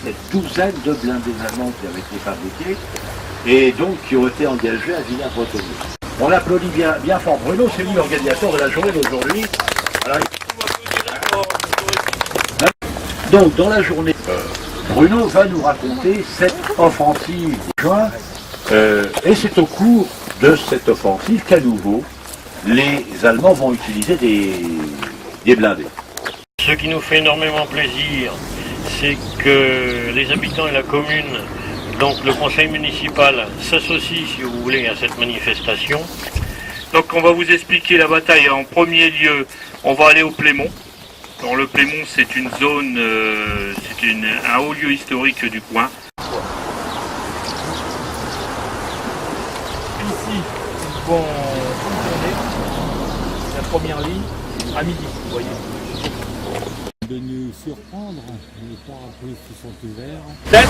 cette douzaine de blindés allemands qui avaient été fabriqués et donc qui ont été engagés à Villers-Bretonneux. On applaudit bien fort Bruno, c'est lui l'organisateur de la journée d'aujourd'hui. Donc dans la journée, Bruno va nous raconter cette offensive de juin et c'est au cours de cette offensive qu'à nouveau les Allemands vont utiliser des blindés. Ce qui nous fait énormément plaisir, c'est que les habitants et la commune, donc le conseil municipal, s'associent, si vous voulez, à cette manifestation. Donc on va vous expliquer la bataille. En premier lieu, on va aller au Plémont. Alors, le Plémont, c'est une zone, un haut lieu historique du coin. Ici, ils vont fonctionner la première ligne à midi, vous voyez. De nous surprendre, les parapluies qui sont ouverts. Tête,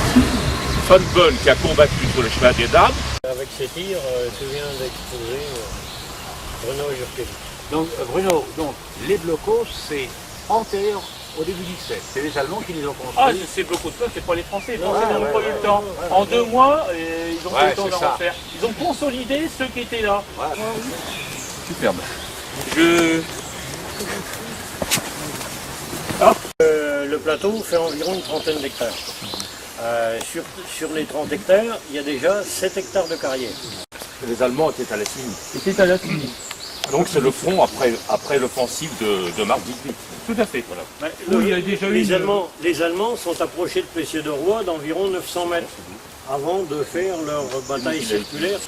Von Bonn qui a combattu sur le chemin des dames. Avec ces tirs, tu viens d'exposer Bruno Jurkevich. Donc Bruno, les blocos c'est antérieur au début du 17. C'est les Allemands qui les ont construits. Ah, ces blocos de feu, c'est pas les Français. Les Français n'ont pas eu le temps. En 2 mois, ils ont pas eu le temps d'en refaire. Ils ont consolidé ceux qui étaient là. Voilà. Superbe. Le plateau fait environ une trentaine d'hectares. Sur les 30 hectares, il y a déjà 7 hectares de carrière. Les Allemands étaient à la Signy. C'était à la Tunis. Donc c'est le front après l'offensive de mars 18. Tout à fait. Voilà. Il y a déjà Les Allemands sont approchés de Plessieux-de-Roy d'environ 900 mètres avant de faire leur bataille circulaire.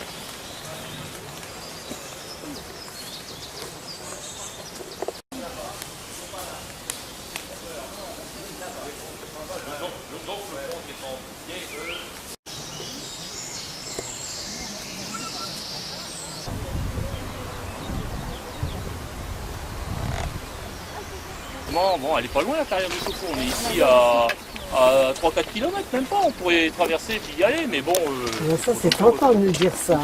Bon, elle est pas loin la carrière du Coco, on est ici à 3-4 km, même pas, on pourrait traverser et puis y aller, mais bon... ça c'est tentant de nous dire ça.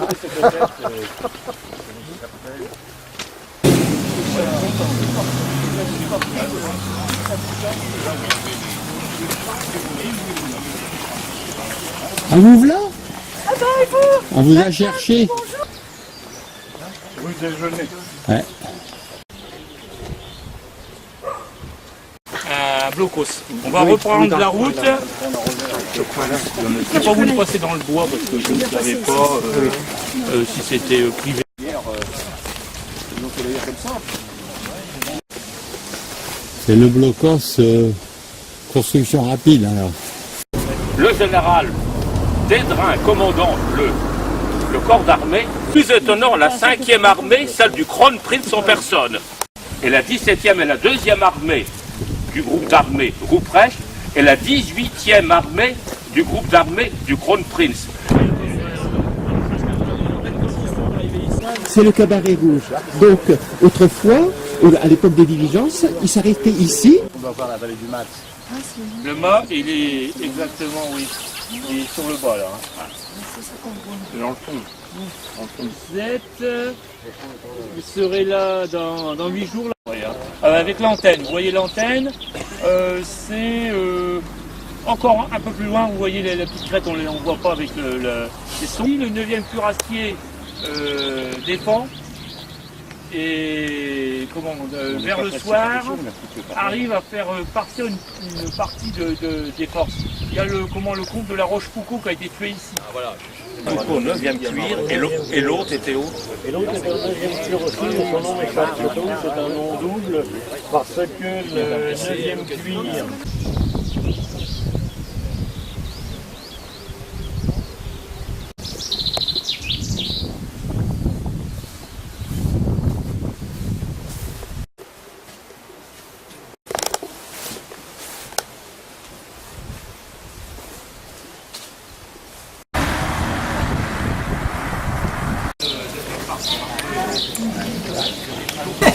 On vous voilà? On vous a cherché. Vous déjeunez. Ouais. Blocos. On va reprendre la route. Je n'ai pas voulu passer dans le bois parce que je ne savais pas si c'était privé. C'est le blocos construction rapide alors. Le général Dédrin, commandant le corps d'armée, plus étonnant, la 5e armée, celle du Kronprinz en personne. Et la 17e et la 2e armée du groupe d'armée Ruprecht et la 18e armée du groupe d'armée du Kronprinz. C'est le cabaret rouge. Donc, autrefois, à l'époque des diligences, il s'arrêtait ici. On va voir la vallée du Mat. Le mât, il est exactement, oui. Il est sur le bas, là. C'est dans le fond. En 37, il serait là dans 8 jours. Là. Avec l'antenne, vous voyez l'antenne, c'est encore un peu plus loin, vous voyez la petite crête, on ne voit pas avec les sons. Le 9e cuirassier défend et vers le soir arrive à faire partir une partie des forces. Il y a le comte de la Rochefoucauld qui a été tué ici. Ah, voilà. Au 9e cuir et l'autre était où? Et l'autre est un 9e cuir aussi, mais son nom m'échappe plutôt, c'est un nom double, parce que le 9e cuir...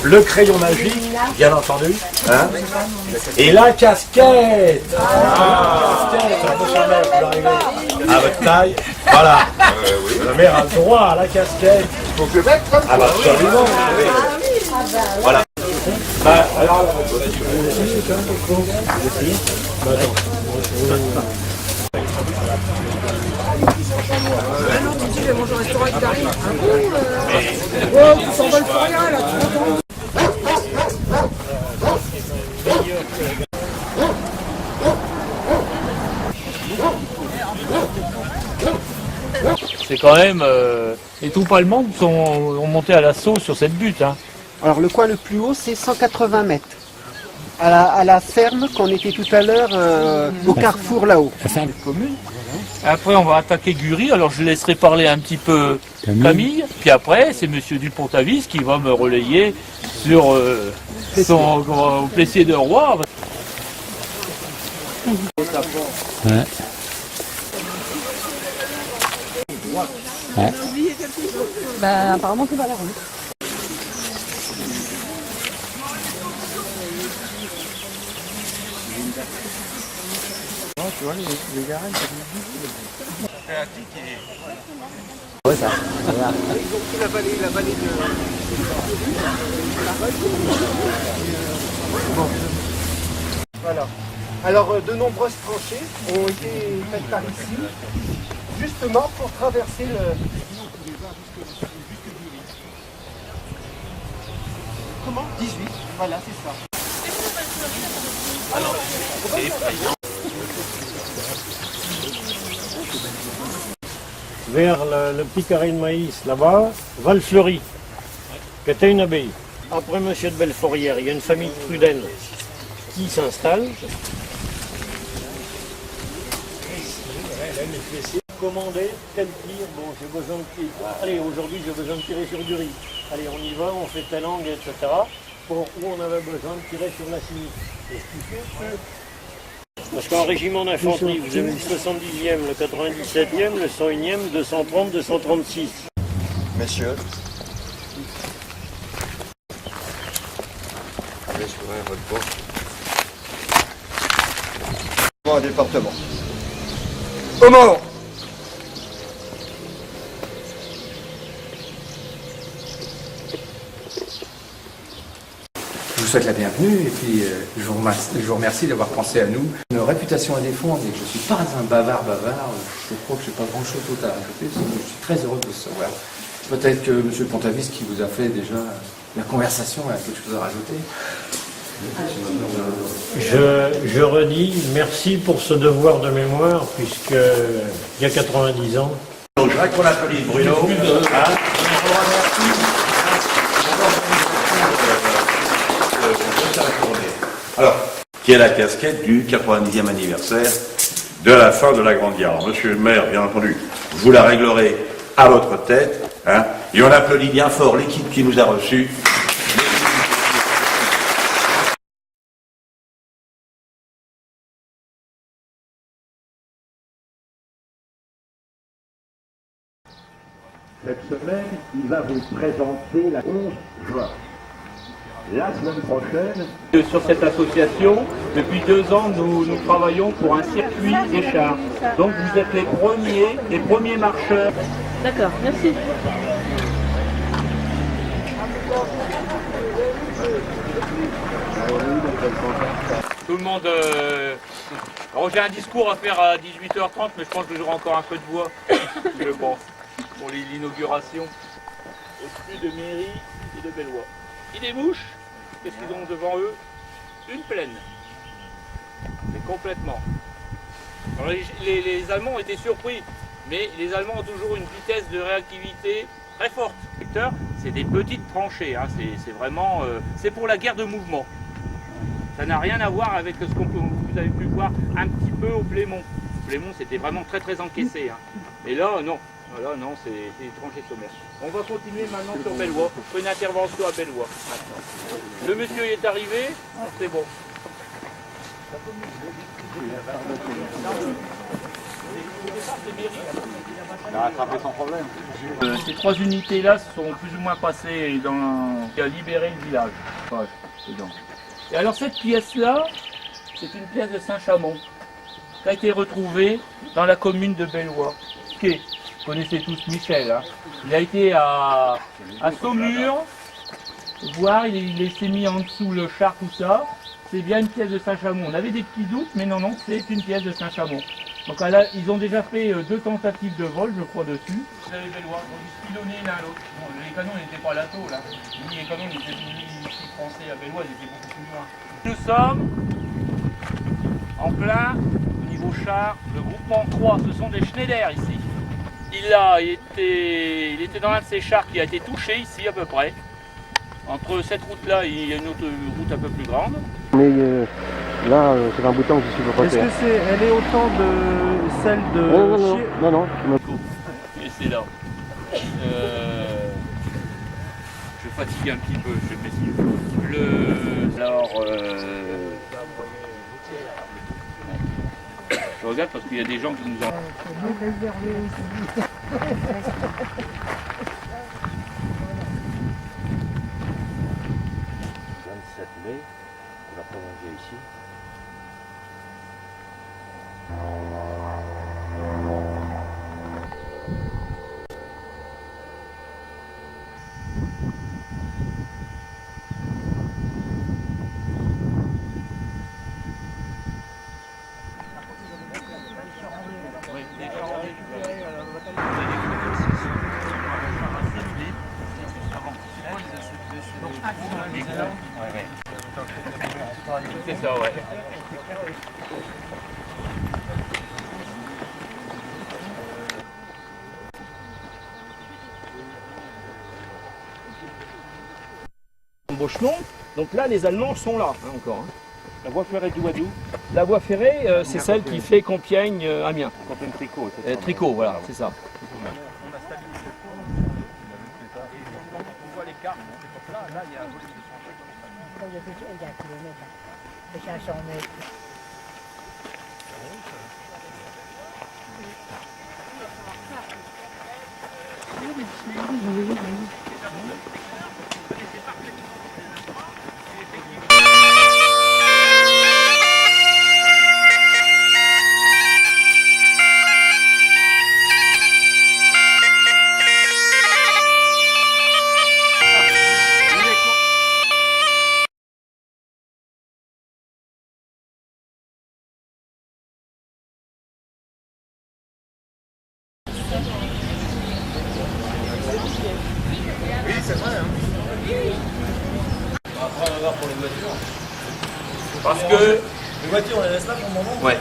Le crayon magique, bien entendu. Hein, et la casquette. À votre taille. Voilà. La mère a le droit à la casquette. Il faut que le mettre. Ah bah absolument. Voilà. Bah, alors, tu dis, je vais manger au restaurant et t'arrives. Un coup, oh, tu s'envoles pour rien, là, tu comprends. C'est quand même... les troupes allemandes ont monté à l'assaut sur cette butte. Hein. Alors le coin le plus haut, c'est 180 mètres. À la ferme qu'on était tout à l'heure, au carrefour là-haut. Commune. Après, on va attaquer Gury. Alors, je laisserai parler un petit peu Camille. Puis après, c'est Monsieur Dupont-Avis qui va me relayer sur son Plessier de Roi. Ouais. Ouais. Bah, apparemment, c'est pas la route. Tu vois, les garages, Ouais, ça. la vallée de... Bon. Voilà. Alors, de nombreuses tranchées ont été faites par ici, justement pour traverser le... Comment 18, voilà, c'est ça. Vers le petit carré de maïs, là-bas, Val-Fleury, qui était une abbaye. Après Monsieur de Belforière, il y a une famille de Trudaine qui s'installe. Commander tel tir, bon j'ai besoin de tirer. Allez, aujourd'hui j'ai besoin de tirer sur du riz. Allez, on y va, on fait telle angle, etc. Pour où on avait besoin de tirer sur la Cini. Et ce qui fait que... Parce qu'en régiment d'infanterie, vous avez le 70e, le 97e, le 101e, 230, 236. Messieurs, allez sur votre poste. Bon, département. Au mort. Je vous souhaite la bienvenue et puis je vous remercie d'avoir pensé à nous. Une réputation à défendre et que je ne suis pas un bavard. Je crois que je n'ai pas grand chose d'autre à rajouter. Je suis très heureux de ce savoir. Peut-être que M. le Pont-Avis qui vous a fait déjà la conversation a quelque chose à rajouter. Je redis merci pour ce devoir de mémoire, puisque il y a 90 ans. Donc, je voudrais qu'on applaudisse Bruno. Alors, qui est la casquette du 90e anniversaire de la fin de la Grande Guerre. Alors, monsieur le maire, bien entendu, vous la réglerez à votre tête, hein, et on applaudit bien fort l'équipe qui nous a reçus. Cette semaine, il va vous présenter la 11 juin. La semaine prochaine... Sur cette association, depuis 2 ans, nous travaillons pour un circuit des chars. Donc vous êtes les premiers marcheurs. D'accord, merci. Tout le monde... Alors j'ai un discours à faire à 18h30, mais je pense que j'aurai encore un peu de voix, je pense, pour l'inauguration. Au-dessus de Méry et de Bellois. Et des mouches, qu'est-ce qu'ils ont devant eux? Une plaine. C'est complètement. Alors les Allemands ont été surpris, mais les Allemands ont toujours une vitesse de réactivité très forte. C'est des petites tranchées, hein. C'est vraiment... c'est pour la guerre de mouvement. Ça n'a rien à voir avec ce que vous avez pu voir un petit peu au Plémont. Le Plémont, c'était vraiment très très encaissé. Hein. Et là, non. Là, non, c'est des tranchées sommaires. On va continuer maintenant sur Bellois. On fait une intervention à Bellois maintenant. Le monsieur est arrivé, c'est bon. Il a rattrapé son problème. Ces 3 unités-là sont plus ou moins passées dans... à libérer le village. Ouais, c'est donc. Et alors cette pièce-là, c'est une pièce de Saint-Chamond, qui a été retrouvée dans la commune de Bellois. Vous connaissez tous Michel, hein. Il a été à Saumur, voir, il s'est mis en dessous le char, tout ça. C'est bien une pièce de Saint-Chamond. On avait des petits doutes, mais non, c'est une pièce de Saint-Chamond. Donc là, ils ont déjà fait 2 tentatives de vol, je crois, dessus. Les Bellois ont dû se pilonner l'un à l'autre. Bon, les canons n'étaient pas à l'atto, là. Ni les canons n'étaient ni ici français à Bellois, ils étaient beaucoup plus loin. Nous sommes en plein, au niveau char, le groupement 3, ce sont des Schneider ici. Il était dans un de ces chars qui a été touché ici à peu près. Entre cette route-là, il y a une autre route un peu plus grande. Mais là, c'est un bouton que je suis pas. Est-ce que elle est autant de celle de... Non. Et c'est là. Je fatigue un petit peu, je m'excuse. Je regarde parce qu'il y a des gens qui nous ont... 27 mai, on l'a prolongé ici. C'est ça, ouais. Embauchement. Donc là, les Allemands sont là, encore. Hein. La voie ferrée du Wadou. La voie ferrée, c'est celle qui fait Compiègne-Amiens. Compiègne-Tricot. Tricot, voilà, c'est ça. On voit les cartes, là, il y a un volume. Oui, c'est vrai. Hein. Après, on va voir pour les voitures. Parce que... Les voitures, on les laisse là pour le moment. Ouais.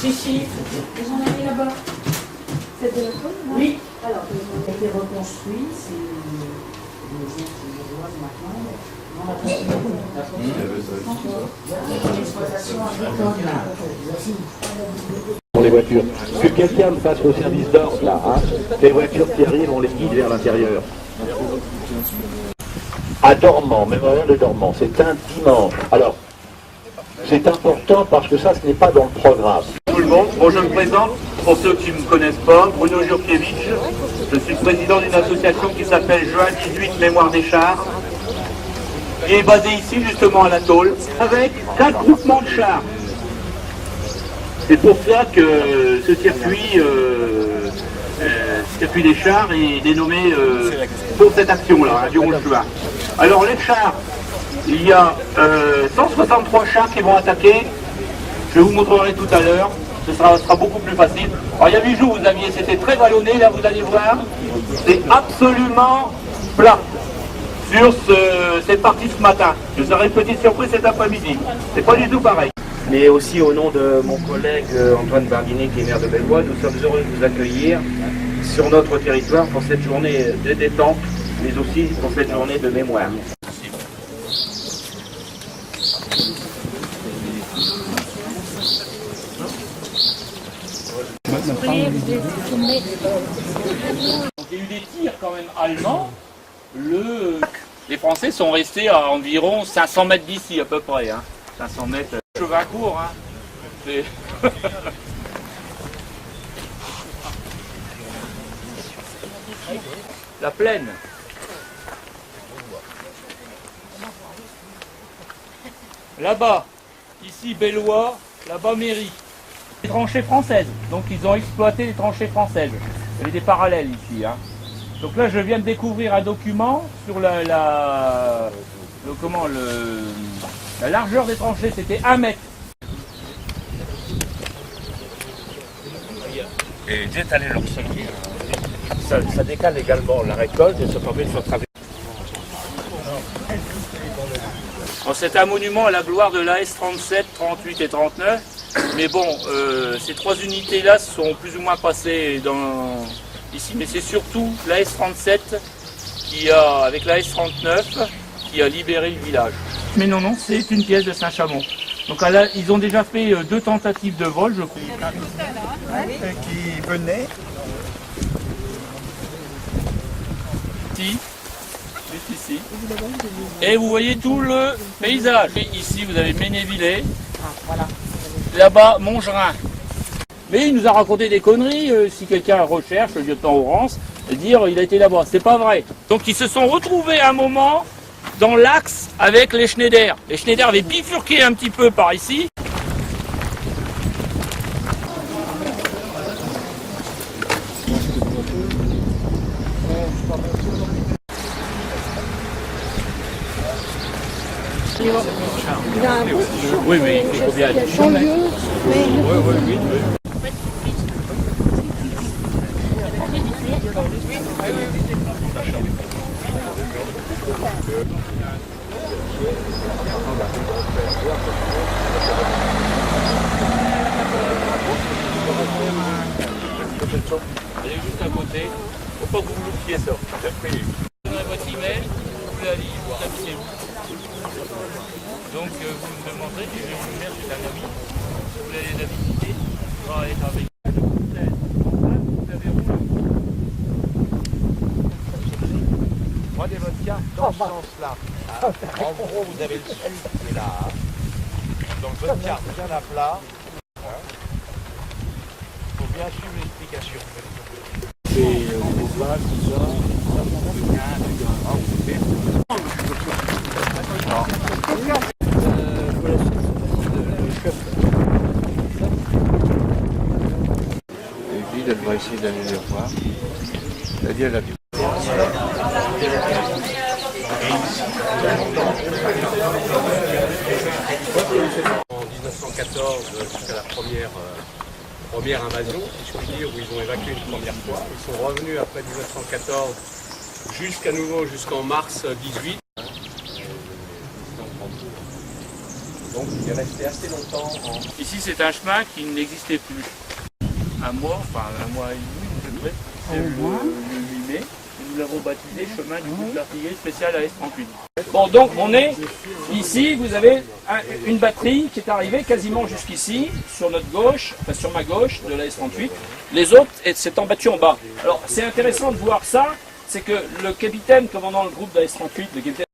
Si, ils en ont mis là-bas. C'est de la faune, non? Oui. Alors, il a été reconstruit, c'est une maison qui est bourgeoise maintenant. On a construit une exploitation agricole là. Pour les voitures. Que quelqu'un me fasse au service d'ordre là, hein. Les voitures qui arrivent, on les guide vers l'intérieur. À Dormans, mémorial de Dormans, c'est un dimanche. Alors, c'est important parce que ça, ce n'est pas dans le programme. Tout le monde, bon, je me présente, pour ceux qui ne me connaissent pas, Bruno Jurkiewicz. Je suis président d'une association qui s'appelle Juin 18 Mémoire des Chars, qui est basée ici justement à la Tôle, avec 4 groupements de chars. C'est pour ça que ce circuit des chars est dénommé pour cette action-là, du 11 juin. Alors les chars, il y a 163 chars qui vont attaquer. Je vous montrerai tout à l'heure. Ce sera beaucoup plus facile. Alors il y a 8 jours, c'était très vallonné. Là, vous allez voir, c'est absolument plat sur cette partie ce matin. Je vous aurai une petite surprise cet après-midi. C'est pas du tout pareil. Mais aussi au nom de mon collègue Antoine Barguinet, qui est maire de Bellois, nous sommes heureux de vous accueillir sur notre territoire pour cette journée de détente, mais aussi pour cette journée de mémoire. Donc, il y a eu des tirs quand même allemands. Les Français sont restés à environ 500 mètres d'ici à peu près. Hein. 500 mètres. Cheval court. Hein. La plaine. Là-bas, Ici Bellois, là-bas Mairie. Les tranchées françaises, donc ils ont exploité les tranchées françaises. Il y avait des parallèles ici. Hein. Donc là je viens de découvrir un document sur la largeur des tranchées, c'était 1 mètre. Et d'étaler leur semis, ça décale également la récolte et ça permet de faire travailler. Bon, c'est un monument à la gloire de l'AS 37, 38 et 39. Mais bon, ces 3 unités-là sont plus ou moins passées ici. Mais c'est surtout l'AS 37 avec l'AS 39 qui a libéré le village. Mais non, c'est une pièce de Saint-Chamond. Donc là, ils ont déjà fait 2 tentatives de vol, je crois. Qui venait. Ici. Et vous voyez tout le paysage. Ici, vous avez Ménévillers. Là-bas, Montgerin. Mais il nous a raconté des conneries. Si quelqu'un recherche, le lieutenant Ourance, dire il a été là-bas. C'est pas vrai. Donc ils se sont retrouvés à un moment dans l'axe avec les Schneider. Les Schneider avaient bifurqué un petit peu par ici. Oui, mais il fait combien de Allez juste à côté, faut pas que vous loupiez ça. Vous donnez votre email, vous la lisez, vous habitez où. Donc vous me demanderez, je vais vous faire, c'est un ami, si vous voulez la visiter, il va être avec Prenez votre carte dans ce sens-là. Hein. En gros, vous avez le sud qui est là. Hein. Donc votre carte bien à plat. Il faut bien suivre l'explication. Elle va essayer d'aller les voir. C'est-à-dire la En 1914, jusqu'à la première invasion, si je puis dire, où ils ont évacué une première fois. Ils sont revenus après 1914 jusqu'à nouveau jusqu'en mars 18. Donc il est resté assez longtemps en... Ici c'est un chemin qui n'existait plus. Un mois et demi, à peu près, c'est le 8 mai. Nous l'avons baptisé chemin du groupe d'artillerie spécial AS-38. Bon, donc on est ici, vous avez une batterie qui est arrivée quasiment jusqu'ici, sur notre gauche, enfin sur ma gauche de l'AS-38. Les autres s'étant battus en bas. Alors c'est intéressant de voir ça, c'est que le capitaine commandant le groupe d'AS-38, le capitaine...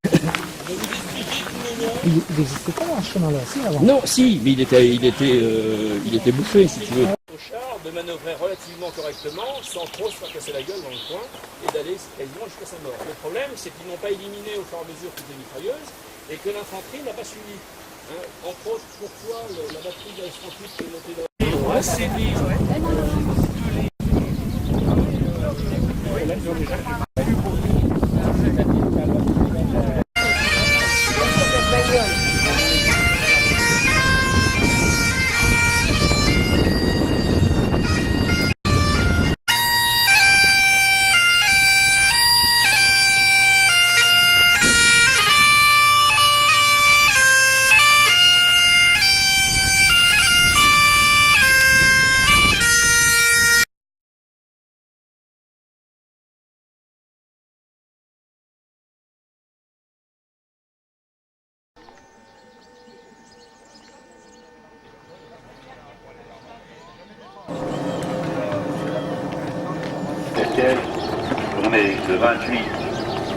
Il n'existait pas un chemin là, si avant. Non, si, mais il était bouffé, si tu veux. Au char de manœuvrer relativement correctement, sans trop se faire casser la gueule dans le coin, et d'aller quasiment jusqu'à sa mort. Le problème, c'est qu'ils n'ont pas éliminé au fur et à mesure toutes les mitrailleuses, et que l'infanterie n'a pas suivi. Hein, entre autres, pourquoi la batterie de la S38 est montée dans le... C'est On est le 28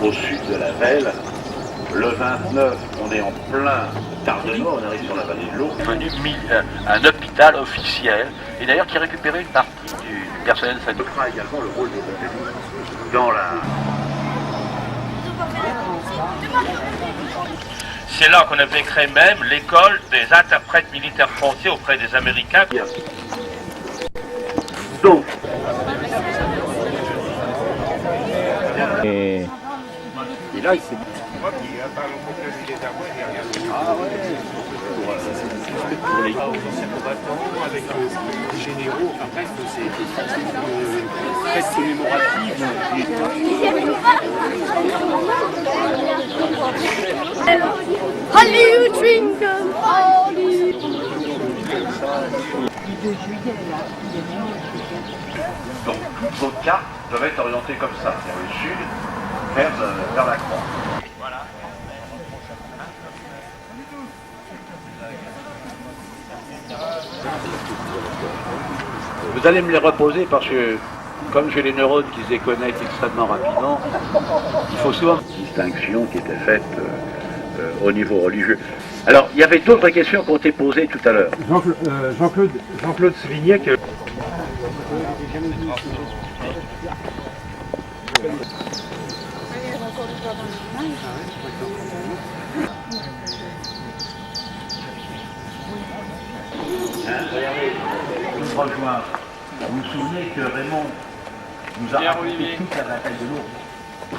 au sud de la Velle. Le 29, on est en plein Tardenois, on arrive sur la vallée de l'Eau. Devenu un hôpital officiel, et d'ailleurs qui récupérait une partie du personnel sanitaire. On fera également le rôle de dans la... C'est là qu'on avait créé même l'école des interprètes militaires français auprès des Américains. Donc, et là, il s'est... pour les anciens combattants, avec les généraux, après c'est fête commémorative. Holly, you drink them, Holly. Donc toutes vos cartes doivent être orientées comme ça, vers le sud, vers la croix. Voilà. Vous allez me les reposer parce que, comme j'ai les neurones qui se déconnectent extrêmement rapidement, il faut souvent une distinction qui était faite au niveau religieux. Alors, il y avait d'autres questions qui ont été posées tout à l'heure. Jean-Claude soulignait que... Regardez, une rejoint. Vous vous souvenez que Raymond nous a raconté toute la bataille de l'Ourcq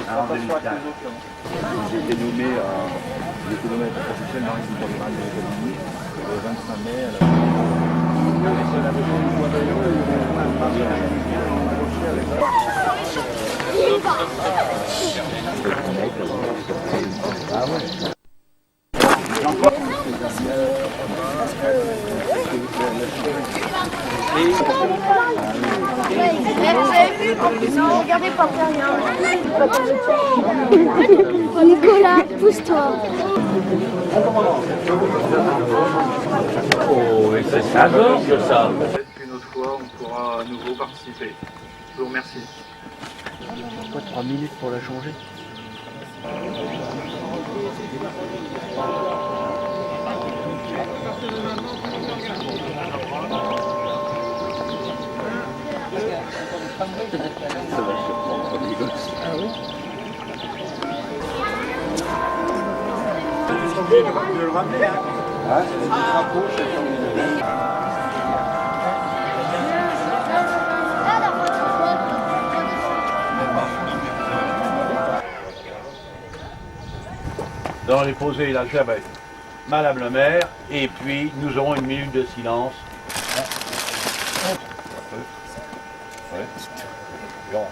en 2004. J'ai été nommé à l'économètre professionnel maritime général des États-Unis le 25 mai à la... Regardez par derrière. Nicolas, pousse-toi. Oh, et c'est ça, Georges, ça. Peut-être qu'une autre fois, on pourra à nouveau participer. Je vous remercie. Pourquoi 3 minutes pour la changer? Ça va surprendre comme les gosses. Ah oui. Ils sont obligés de le ramener, hein. Ah, c'est des drapeaux, c'est Dans les posées la avec Madame le maire, et puis nous aurons une minute de silence. Ouais. Violence.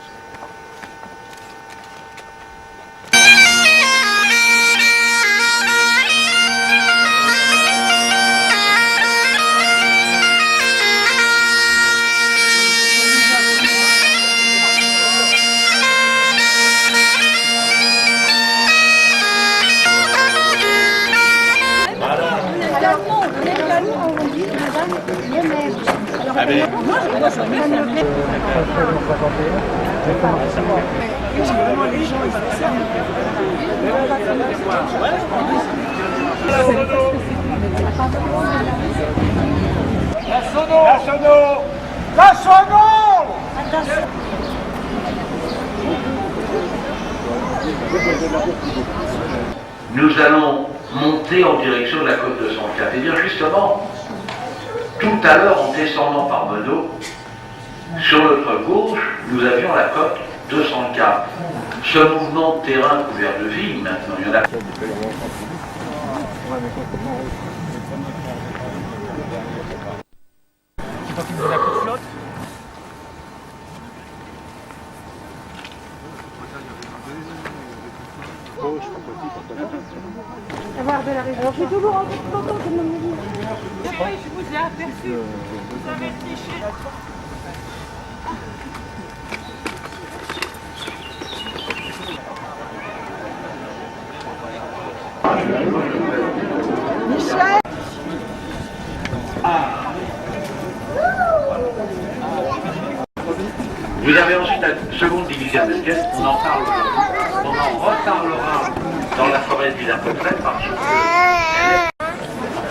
Nous allons monter en direction de la côte 204. Et bien justement, tout à l'heure, en descendant par Meudon, sur notre gauche, nous avions la côte 204. Ce mouvement de terrain couvert de vignes, maintenant, il y en a. Avoir de la raison. Alors, j'ai toujours envie de content de me dire. Je vous ai aperçu. Vous avez triché. Michel. Vous avez ensuite la seconde division d'esquisse, on en reparlera dans la forêt de Villers-Cotterêts par jour.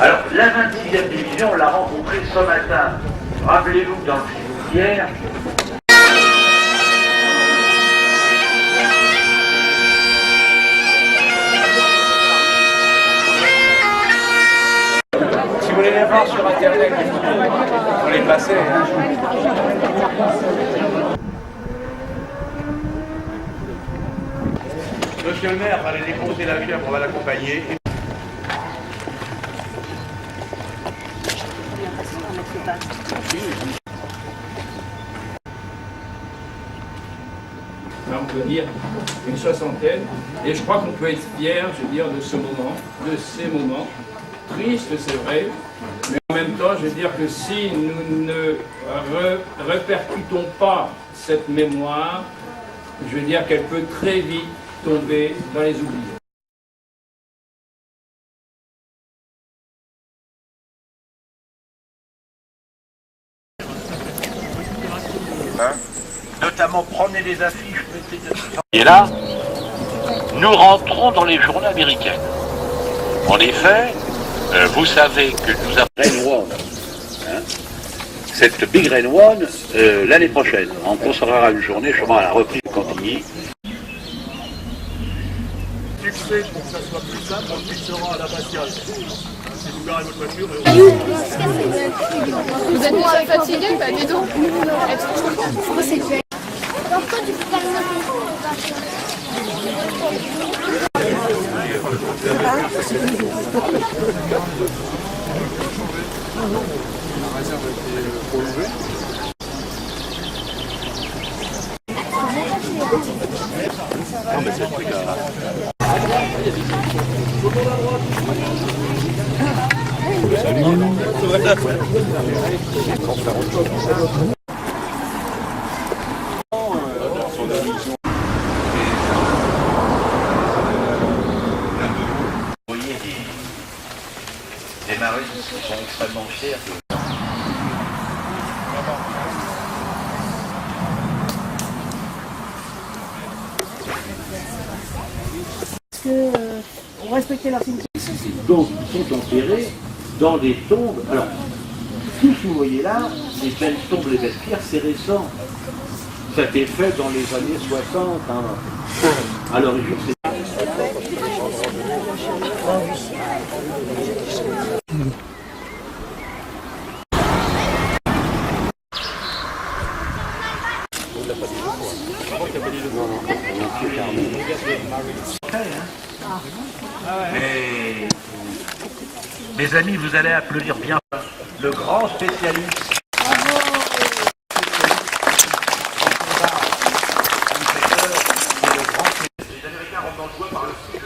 Alors, la 26e division, on l'a rencontrée ce matin. Rappelez-vous que dans le cimetière, voulez les voir sur internet, vous les passez. Hein. Monsieur le maire va aller déposer la fièvre, on va l'accompagner. Là, on peut dire une soixantaine, et je crois qu'on peut être fier, je veux dire, de ce moment, de ces moments. Triste, c'est vrai, mais en même temps, je veux dire que si nous ne répercutons pas cette mémoire, je veux dire qu'elle peut très vite tomber dans les oubliés. Notamment prenez des affiches. Et là, nous rentrons dans les journaux américains. En effet, vous savez que nous avons Rain One, hein, cette Big Rain One, l'année prochaine. On consacrera une journée justement à la reprise de Cantigny. Succès, pour que ça soit plus simple, on le fixera à l'abbatiale. Si vous garez votre voiture... Vous êtes déjà fatigué, pas du tout. Vous voyez des maristes qui sont extrêmement fiers. On respectait leur cimetière. Donc, ils sont enterrés dans des tombes. Alors, tout ce que vous voyez là, les belles tombes, les belles pierres, c'est récent. Ça a été fait dans les années 60. Hein. À l'origine, c'est... Mais, mes amis, vous allez applaudir bien le grand spécialiste. Les Américains rentrent dans le bois par le sud.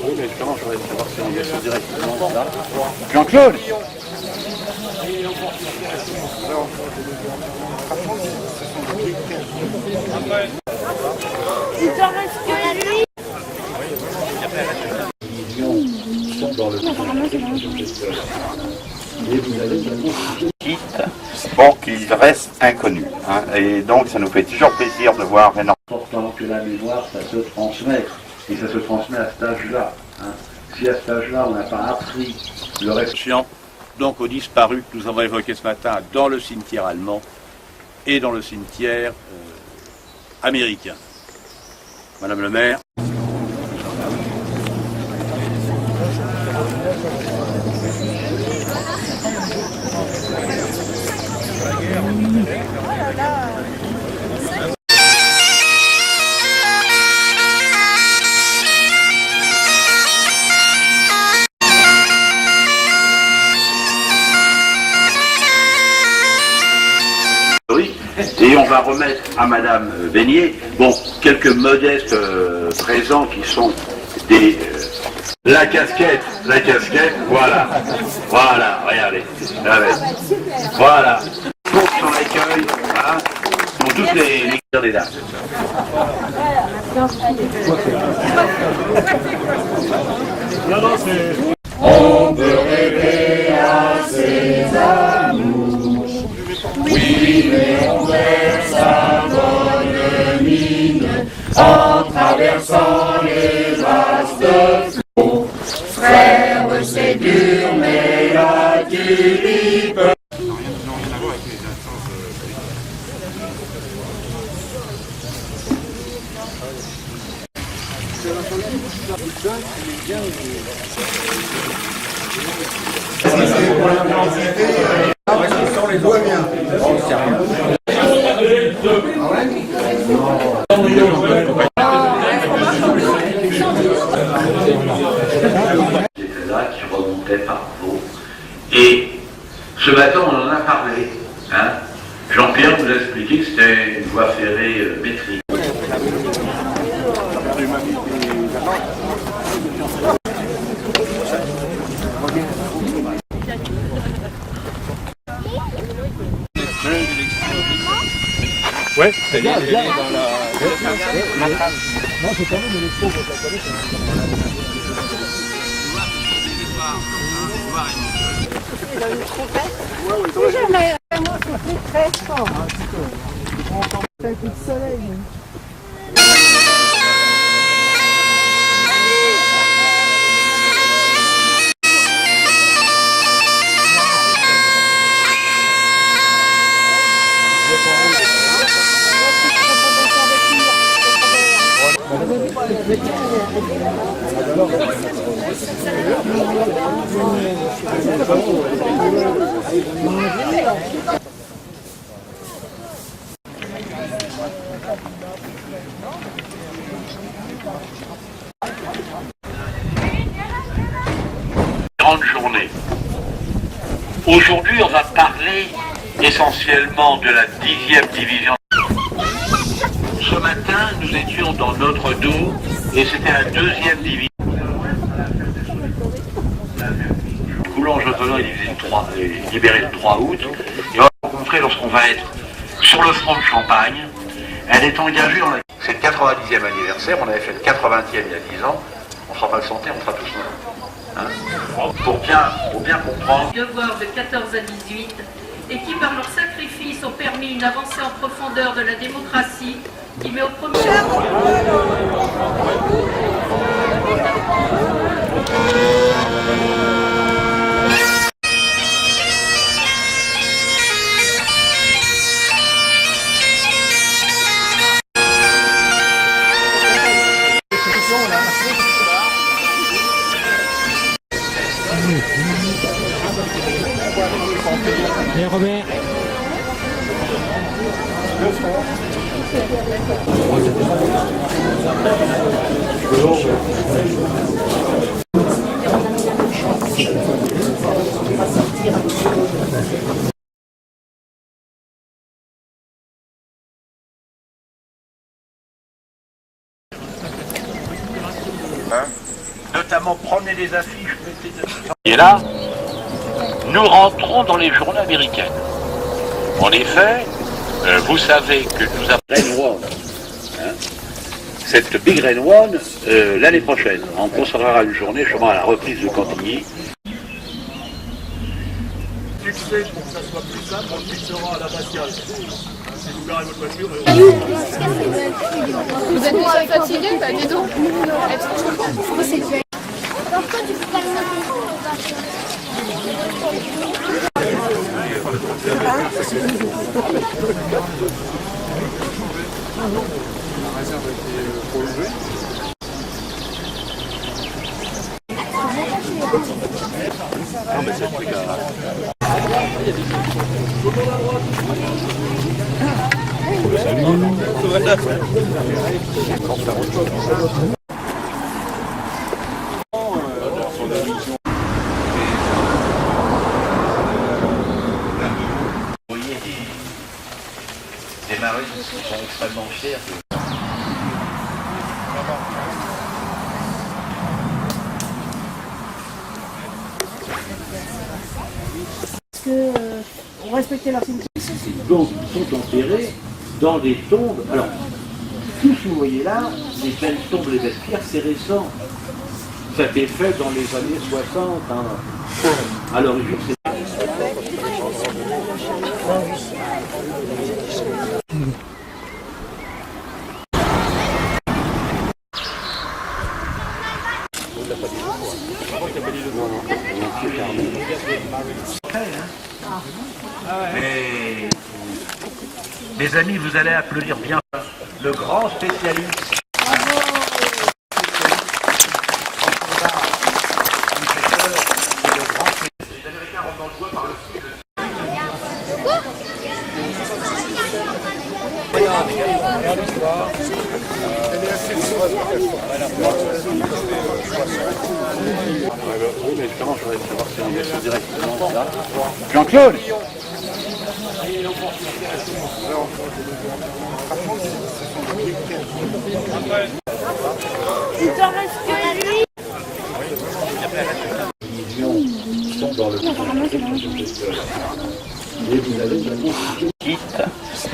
Oui, mais justement, j'aurais dû savoir si on est directement là. Jean-Claude! Il te reste que la nuit. Pour qu'il reste inconnu. Hein. Et donc ça nous fait toujours plaisir de voir énormément. Important que la mémoire, ça se transmet. Et ça se transmet à cet âge-là. Hein. Si à cet âge-là, on n'a pas appris le reste. Donc aux disparus que nous avons évoqués ce matin dans le cimetière allemand et dans le cimetière américain. Madame le maire. Et on va remettre à Madame Beignet, bon, quelques modestes présents qui sont des... la casquette, voilà, regardez, voilà, pour son accueil, voilà, pour toutes les des dames. On peut rêver à ses amours. Oui, mais on verse sa bonne mine en traversant les vastes flots. Frère, c'est dur, mais la tulipe. Là, qui remontait par Vaud. Et ce matin, on en a parlé. Hein. Jean-Pierre vous a expliqué que c'était une voie ferrée métrique. Ouais, c'est dans la... Non, c'est quand même l'électro, vous la connaissez. Il a une trompette. Oui, jamais. Moi, c'est très fort. C'est un coup de soleil. Grande journée. Aujourd'hui, on va parler essentiellement de la 10e division. Ce matin, nous étions dans notre dos et c'était la 2e division. Coulanges autonome est libéré le 3 août et on va rencontrer lorsqu'on va être sur le front de Champagne. Elle est engagée dans la... C'est le 90e anniversaire, on avait fait le 80e il y a 10 ans. On ne sera pas le santé, on sera tous morts. Hein, pour bien comprendre. Devoir de 14 à 18 et qui par leur sacrifice ont permis une avancée en profondeur de la démocratie qui met au premier... Et Robert. Hein, notamment prenez des affiches. Et là, nous rentrons dans les journées américaines. En effet, vous savez que nous avons Rain One, hein, cette Big Rain One, l'année prochaine. On consacrera une journée justement à la reprise de Cantigny. Succès, pour que ça soit plus simple, on le fixera à l'abbatiale. Si vous garez votre voiture, Vous êtes déjà fatigué, bah dis donc. Vous voyez des maristes qui sont extrêmement fiers. Est-ce que on respectait leur cimetière? Donc, ils sont enterrés dans des tombes. Alors, tout ce que vous voyez là, les belles tombes, les belles pierres, c'est récent. Ça a été fait dans les années 60. Hein. À l'origine, c'est... Mais, mes amis, vous allez applaudir bien le grand spécialiste. Les Américains remontent Oui, mais justement, je voudrais savoir si on est sur directement là. Jean-Claude. Il t'en reste que lui. Sont dans le quitte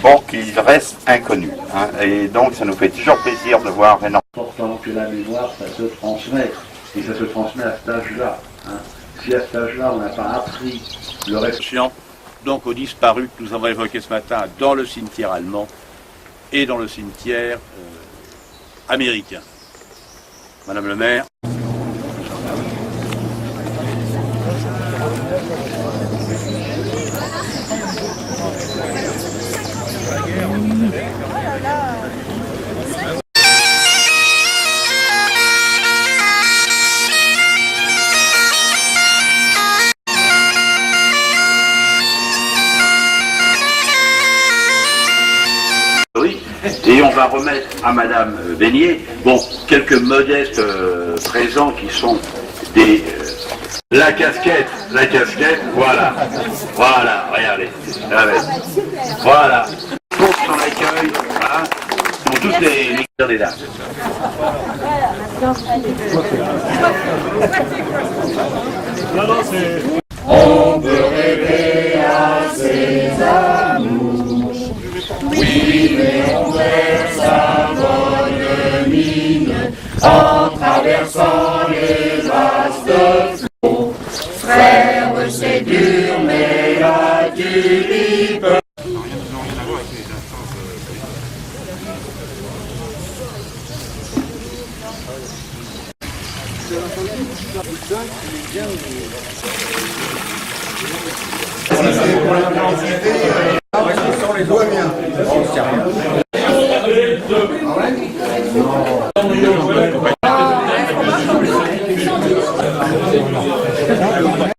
pour qu'ils restent inconnus. Hein. Et donc ça nous fait toujours plaisir de voir énormément. C'est important que la mémoire, ça se transmet. Et ça se transmet à cet âge-là. Hein. Si à cet âge-là, on n'a pas appris le reste. Donc aux disparus que nous avons évoqués ce matin dans le cimetière allemand et dans le cimetière américain. Madame le maire. Et on va remettre à Madame Beignet, bon, quelques modestes présents qui sont des... la casquette, voilà, regardez, voilà, pour son accueil, voilà, pour toutes les des dames. On peut rêver à ses amours, oui, mais on verse sa bonne mine en traversant les vastes flots. Frère, c'est dur, mais la tulipe.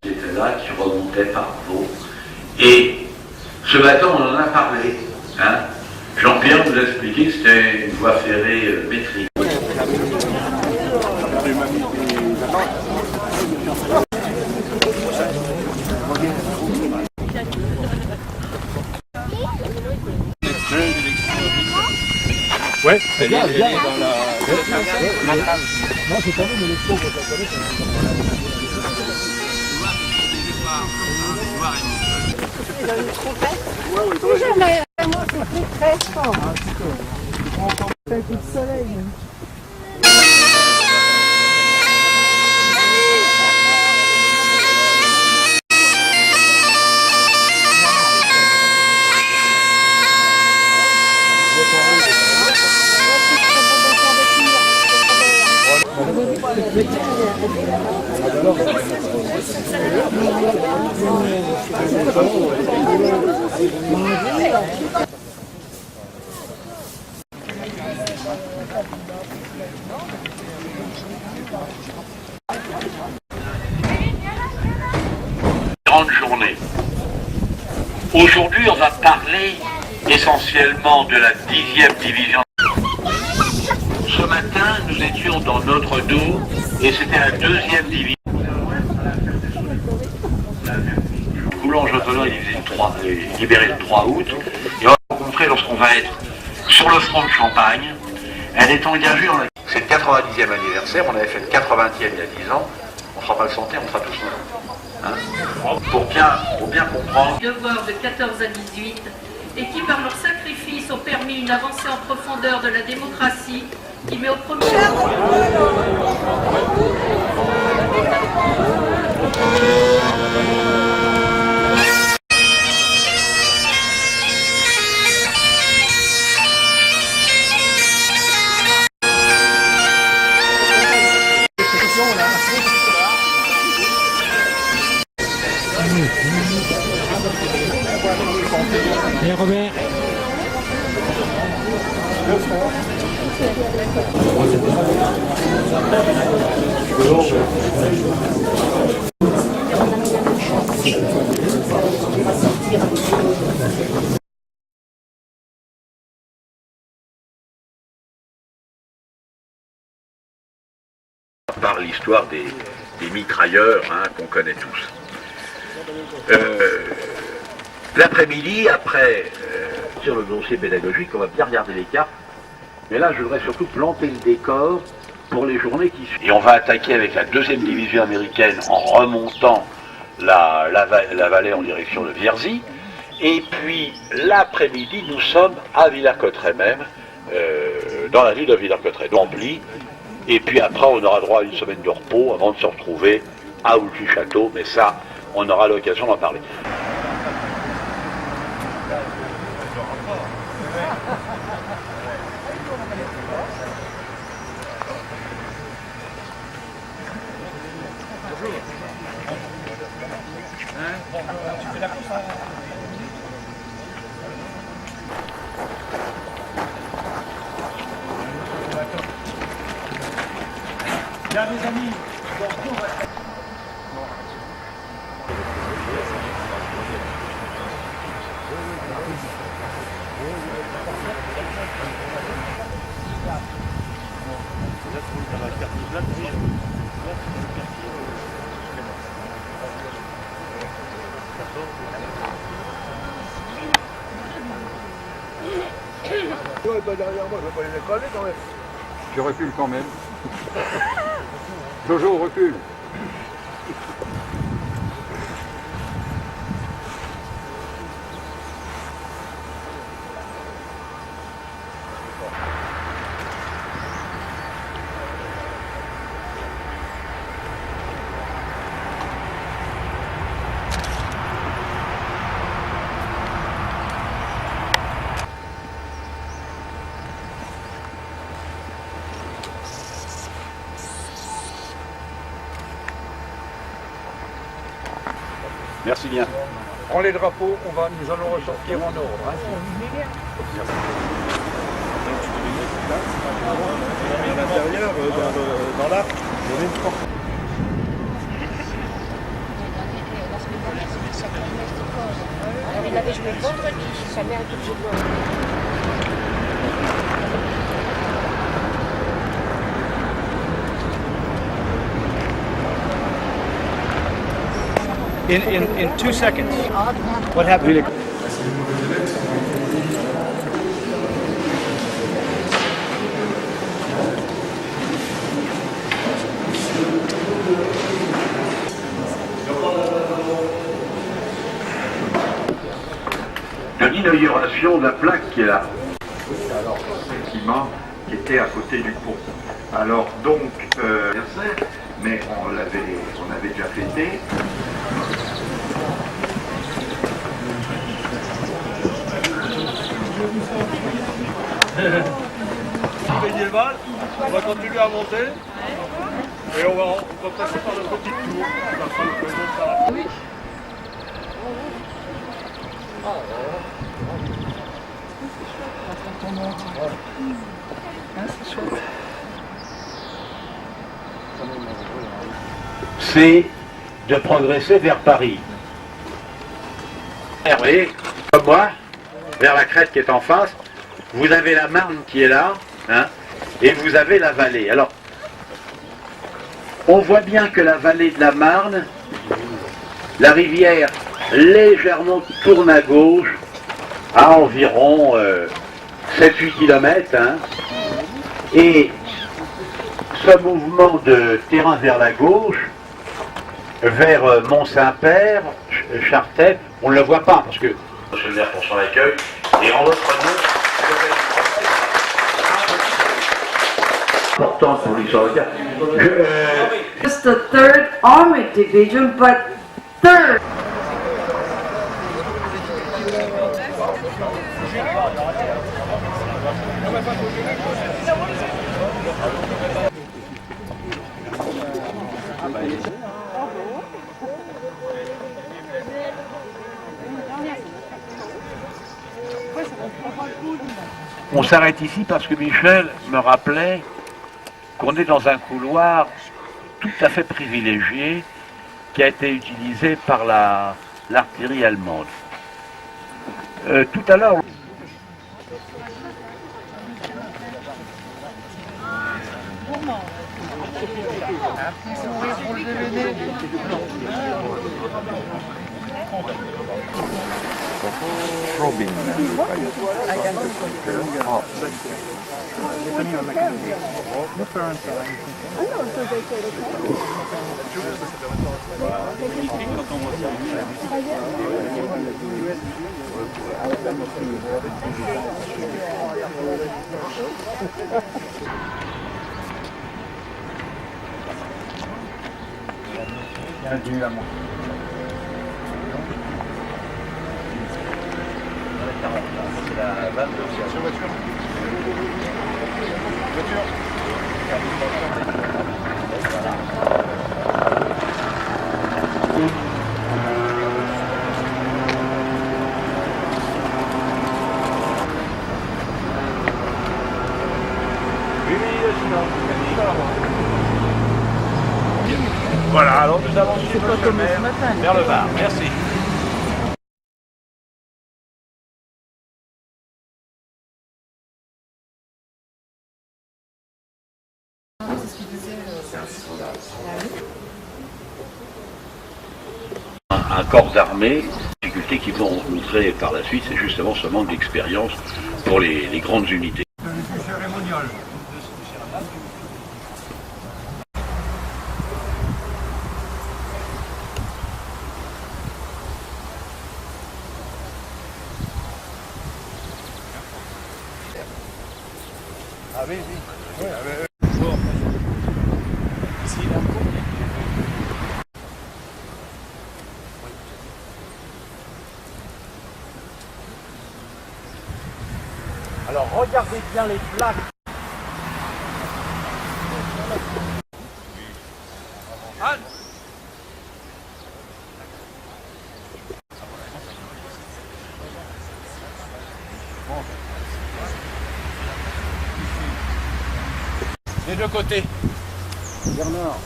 C'était là qui remontait par Vaud. Et ce matin, on en a parlé. Hein. Jean-Pierre nous a expliqué que c'était une voie ferrée métrique. Ouais, elle est dans la... Non, c'est quand même le pauvre, ça connaît. Il a une trompette. Jamais. Moi, c'est plus très fort. C'est un coup de soleil. Grande journée. Aujourd'hui, on va parler essentiellement de la 10e division. Ce matin, nous étions dans notre dos et c'était la 2e division. Coulanges autonome, il libéré le 3 août. Et on va rencontrer lorsqu'on va être sur le front de Champagne. Elle est engagée dans la... C'est le 90e anniversaire, on avait fait le 80e il y a 10 ans. On ne fera pas le chanter, on fera tous nous. Hein, pour bien comprendre. Devoir de 14 à 18 et qui par leur sacrifice ont permis une avancée en profondeur de la démocratie qui met au premier... Et Robert. Par l'histoire des mitrailleurs qu'on connaît tous. L'après-midi, après, sur le dossier pédagogique, on va bien regarder les cartes, mais là je voudrais surtout planter le décor pour les journées qui suivent. Et on va attaquer avec la 2e division américaine en remontant la vallée en direction de Vierzy, et puis l'après-midi nous sommes à Villers-Cotterêts même, dans la ville de Villers-Cotterêts, d'Ampli. Et puis après, on aura droit à une semaine de repos avant de se retrouver à Ouchy-Château, mais ça, on aura l'occasion d'en parler. Bien mes amis, pas derrière moi, je vais pas les écraser quand même. Je recule quand même. Jojo, recule. Merci bien. Prends les drapeaux, nous allons ressortir en ordre. à l'intérieur, dans l'arc, il y avait une porte. Il avait joué vendredi, sa mère était obligée de le... In 2 seconds, what happened? De l'inauguration de la plaque qui est là. Alors, effectivement, qui était à côté du pont. Alors, donc, mais on avait déjà fêté. Médiéval, on va continuer à monter et on va passer par le petit tour. Ça sera l'occasion de faire la oui. C'est de progresser vers Paris. Vous voyez, comme moi, vers la crête qui est en face, vous avez la Marne qui est là, et vous avez la vallée. Alors, on voit bien que la vallée de la Marne, la rivière légèrement tourne à gauche, à environ 7-8 km, et ce mouvement de terrain vers la gauche, vers Mont-Saint-Père, Chartep, on ne le voit pas parce que fonctionnaire pour son accueil, et en votre nom, important pour l'histoire locale. Just the 3rd Armored Division, but 3rd. On s'arrête ici parce que Michel me rappelait qu'on est dans un couloir tout à fait privilégié qui a été utilisé par l'artillerie allemande. Tout à l'heure, bienvenue à moi. C'est la 22e voiture. Voilà, alors nous allons suivre le chemin vers le bar. Merci. Un corps d'armée, les difficultés qu'ils vont rencontrer par la suite, c'est justement ce manque d'expérience pour les grandes unités. Ah oui, oui. Bon. Ici, là. Alors regardez bien les plaques. Anne. Les deux côtés. Bernard.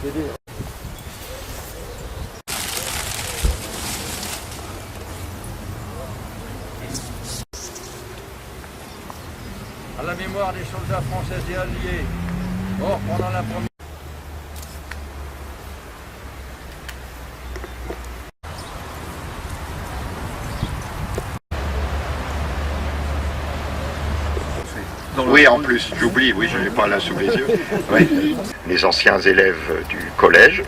Dédé. À la mémoire des soldats français et alliés, morts pendant la première. Oui, en plus, j'oublie, oui, je n'ai pas là sous les yeux. Oui. Les anciens élèves du collège,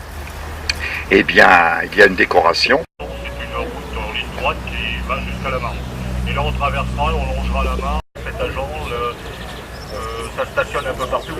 eh bien, il y a une décoration. C'est une route en ligne droite qui va jusqu'à la Marne. Et là, on traversera, on longera la Marne. Cet agent, ça stationne un peu partout.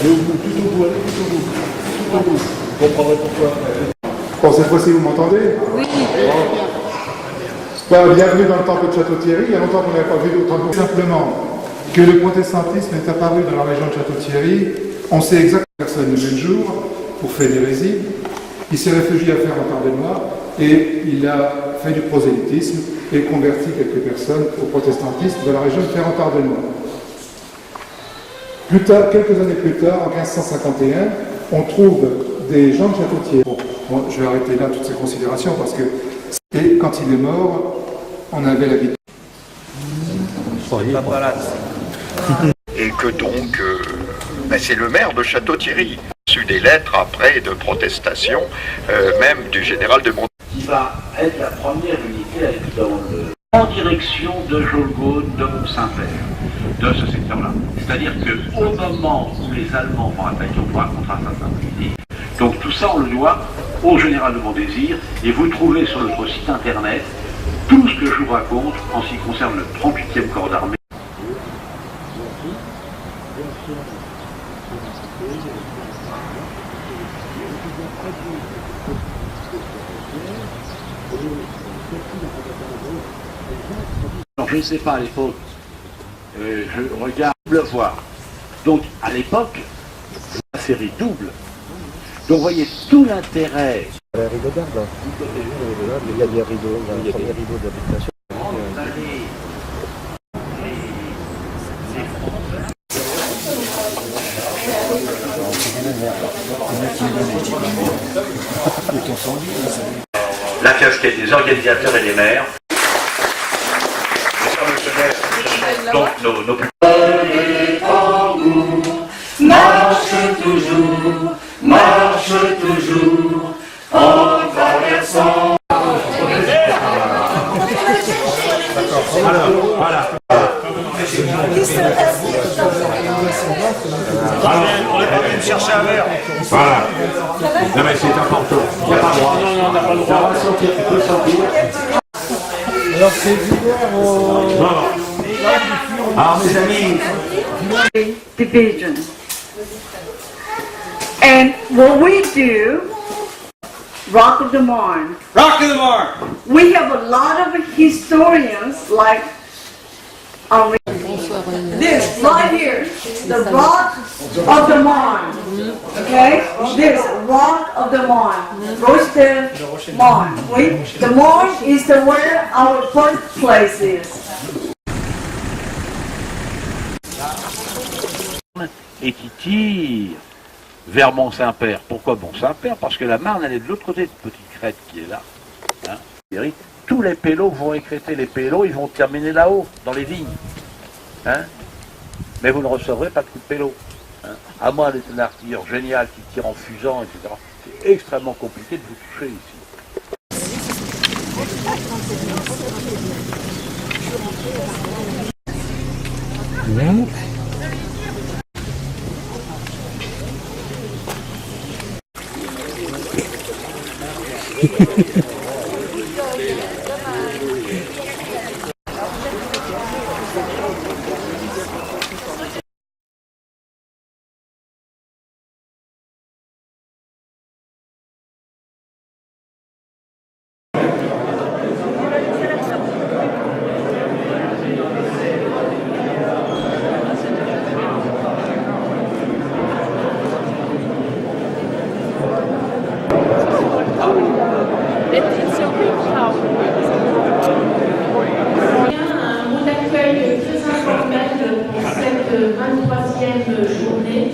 Allez au bout, tout au bout, allez tout au bout. Tout au bout. Vous comprendrez pourquoi. Bon, cette fois-ci, vous m'entendez? Oui. Bienvenue dans le temple de Château-Thierry. Il y a longtemps qu'on n'avait pas vu d'autres temple. Simplement que le protestantisme est apparu dans la région de Château-Thierry. On sait exactement personne le même jour pour faire l'hérésie. Il s'est réfugié à Faire-en-Tardenois et il a fait du prosélytisme et converti quelques personnes au protestantisme dans la région de Faire-en-Tardenois. Plus tard, quelques années plus tard, en 1551, on trouve des gens de Château-Thierry. Bon, je vais arrêter là toutes ces considérations parce que et quand il est mort, on avait l'habitude. Et que donc, c'est le maire de Château-Thierry. Reçu des lettres après de protestation, même du général de Mont. Qui va être la première unité à être en direction de Jolgone, de Mont-Saint-Père, de ce secteur-là. C'est-à-dire qu'au moment où les Allemands vont attaquer, on pourra contre Saint-Saint-Denis. Donc tout ça, on le doit au général de Montdésir, et vous trouvez sur notre site internet tout ce que je vous raconte en ce qui concerne le 38e corps d'armée. Alors, je ne sais pas à l'époque, je regarde le voir. Donc à l'époque, la série double. Donc vous voyez tout l'intérêt. Les rideaux d'arbre. Il y a des rideaux, il y a des rideaux d'habitation. La casquette des organisateurs et des maires. Donc nos plus... Les tambours marchent toujours, en traversant. Alors, voilà. On n'est pas venu me chercher un verre. Voilà. Non mais c'est important. Il n'y a pas le droit. Non, on n'a pas le droit. Ça va sortir, tu peux sortir. Alors c'est divers Alors mes amis. Division. And what we do, Rock of the Marne. Rock of the Marne. We have a lot of historians like this right here, the Rock of the Marne. Okay, this Rock of the Marne, Rocher Marne. The Marne is where our birthplace is. Et qui tire vers Mont-Saint-Père. Pourquoi Mont-Saint-Père? Parce que la Marne, elle est de l'autre côté de cette petite crête qui est là. Hein? Tous les pélos vont écréter les pélos, ils vont terminer là-haut, dans les vignes. Hein? Mais vous ne recevrez pas de coup de pélo. Hein? À moins d'être un artilleur génial qui tire en fusant, etc. C'est extrêmement compliqué de vous toucher ici. Bien. Un accueil très informel pour cette 23e journée.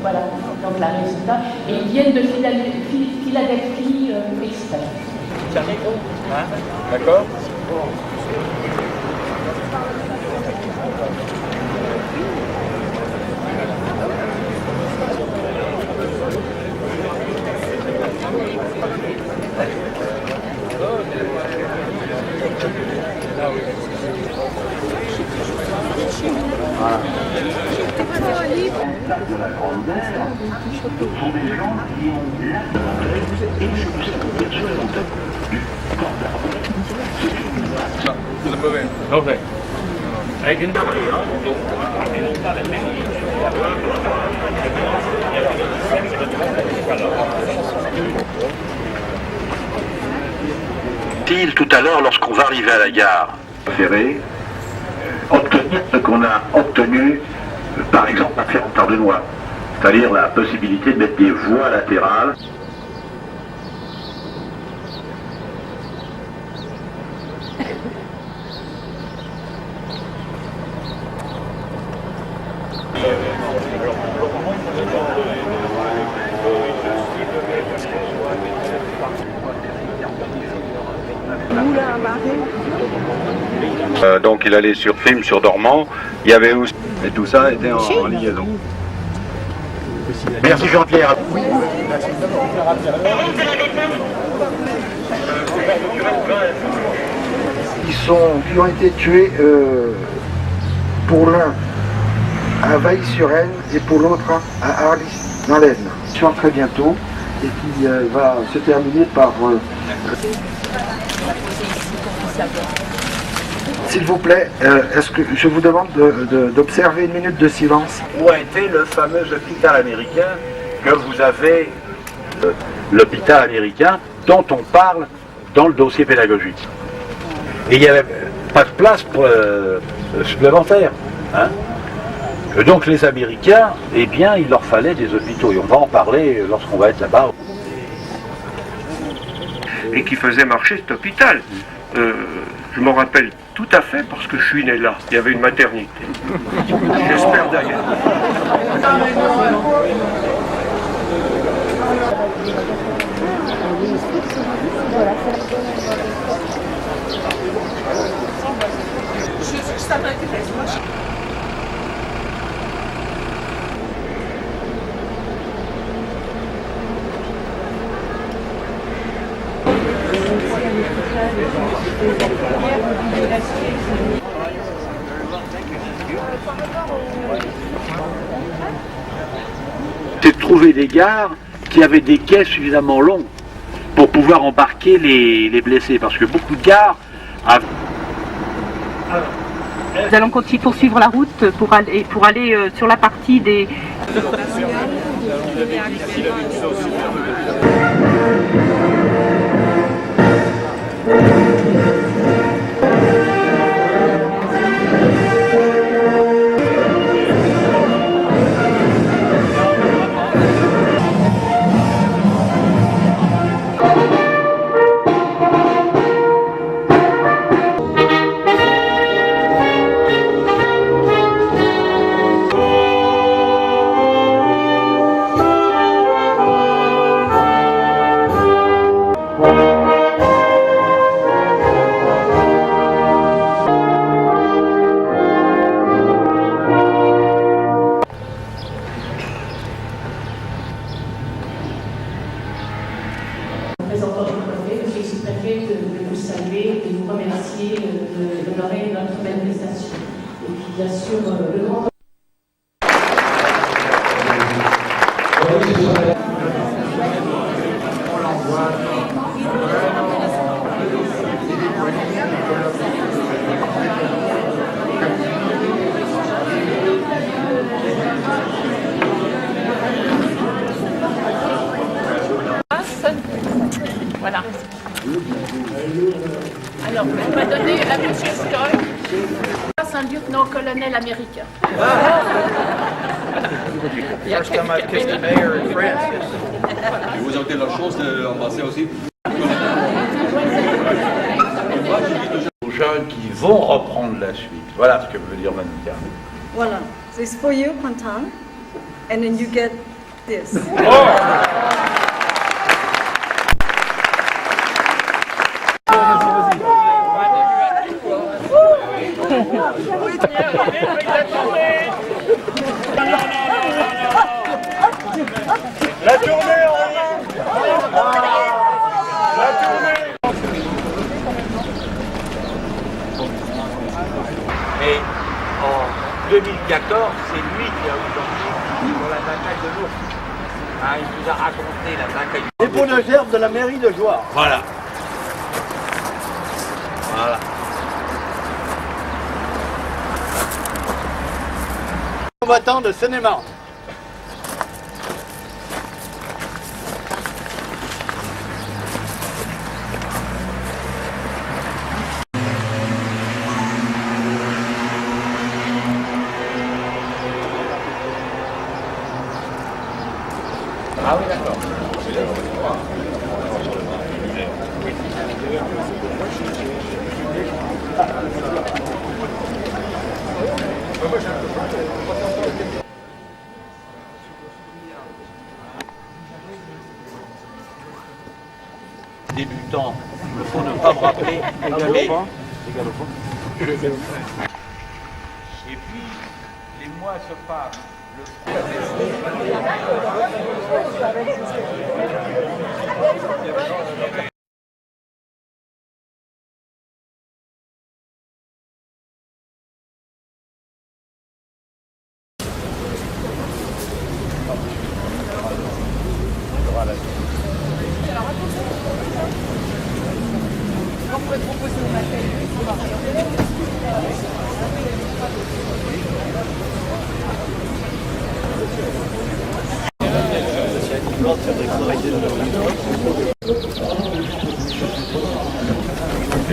Voilà, donc la résultat. Et ils viennent de Philadelphie exprès. Tiens, micro. Hein? D'accord. Voilà. De la grande guerre, ce sont des gens qui ont la et c'est du corps d'armée. C'est le mauvais. Okay. Tout à l'heure, lorsqu'on va arriver à la gare ferrée, obtenir ce qu'on a obtenu, par exemple, à Ferrand-Tardenois, c'est-à-dire la possibilité de mettre des voies latérales. Donc il allait sur film sur Dormant, il y avait aussi... Et tout ça était en liaison. Merci Jean-Pierre. Qui ont été tués pour l'un à Vailly-sur-Aisne et pour l'autre à Arlis dans l'Aisne. Très bientôt et qui va se terminer par S'il vous plaît, est-ce que je vous demande d'observer une minute de silence? Où a été le fameux hôpital américain que vous avez, l'hôpital américain dont on parle dans le dossier pédagogique? Et il n'y avait pas de place supplémentaire. Hein? Donc les Américains, eh bien, il leur fallait des hôpitaux. Et on va en parler lorsqu'on va être là-bas. Et qui faisait marcher cet hôpital. Je m'en rappelle tout à fait parce que je suis né là. Il y avait une maternité. J'espère d'ailleurs. Ça m'intéresse, moi. C'est de trouver des gares qui avaient des quais suffisamment longs pour pouvoir embarquer les blessés, parce que beaucoup de gares avaient... Nous allons continuer poursuivre la route pour aller sur la partie des... de vous saluer, de vous remercier, d'honorer notre manifestation. Et puis bien sûr, le grand... Voilà. Alors, on m'a donné à M. Stoll, c'est un lieutenant-colonel américain. First time I've kissed a mayor in France. Et vous avez la chance d'embrasser aussi. Aux jeunes qui vont reprendre la suite. Voilà ce que veut dire Manika. Voilà. So it's for you, Pantan, and then you get this. La tournée, la tournée. Mais en 2014, c'est lui qui a eu l'enquête pour la bataille de l'ours. Il nous a raconté la bataille de l'ours. Dépôt de la mairie de Joire. Voilà. Voilà. Combattant de Seine-et-Marne. Ah oui, d'accord. Débutant, il faut ne pas me rappeler. Et puis, les mois se passent. On pourrait proposer au matin.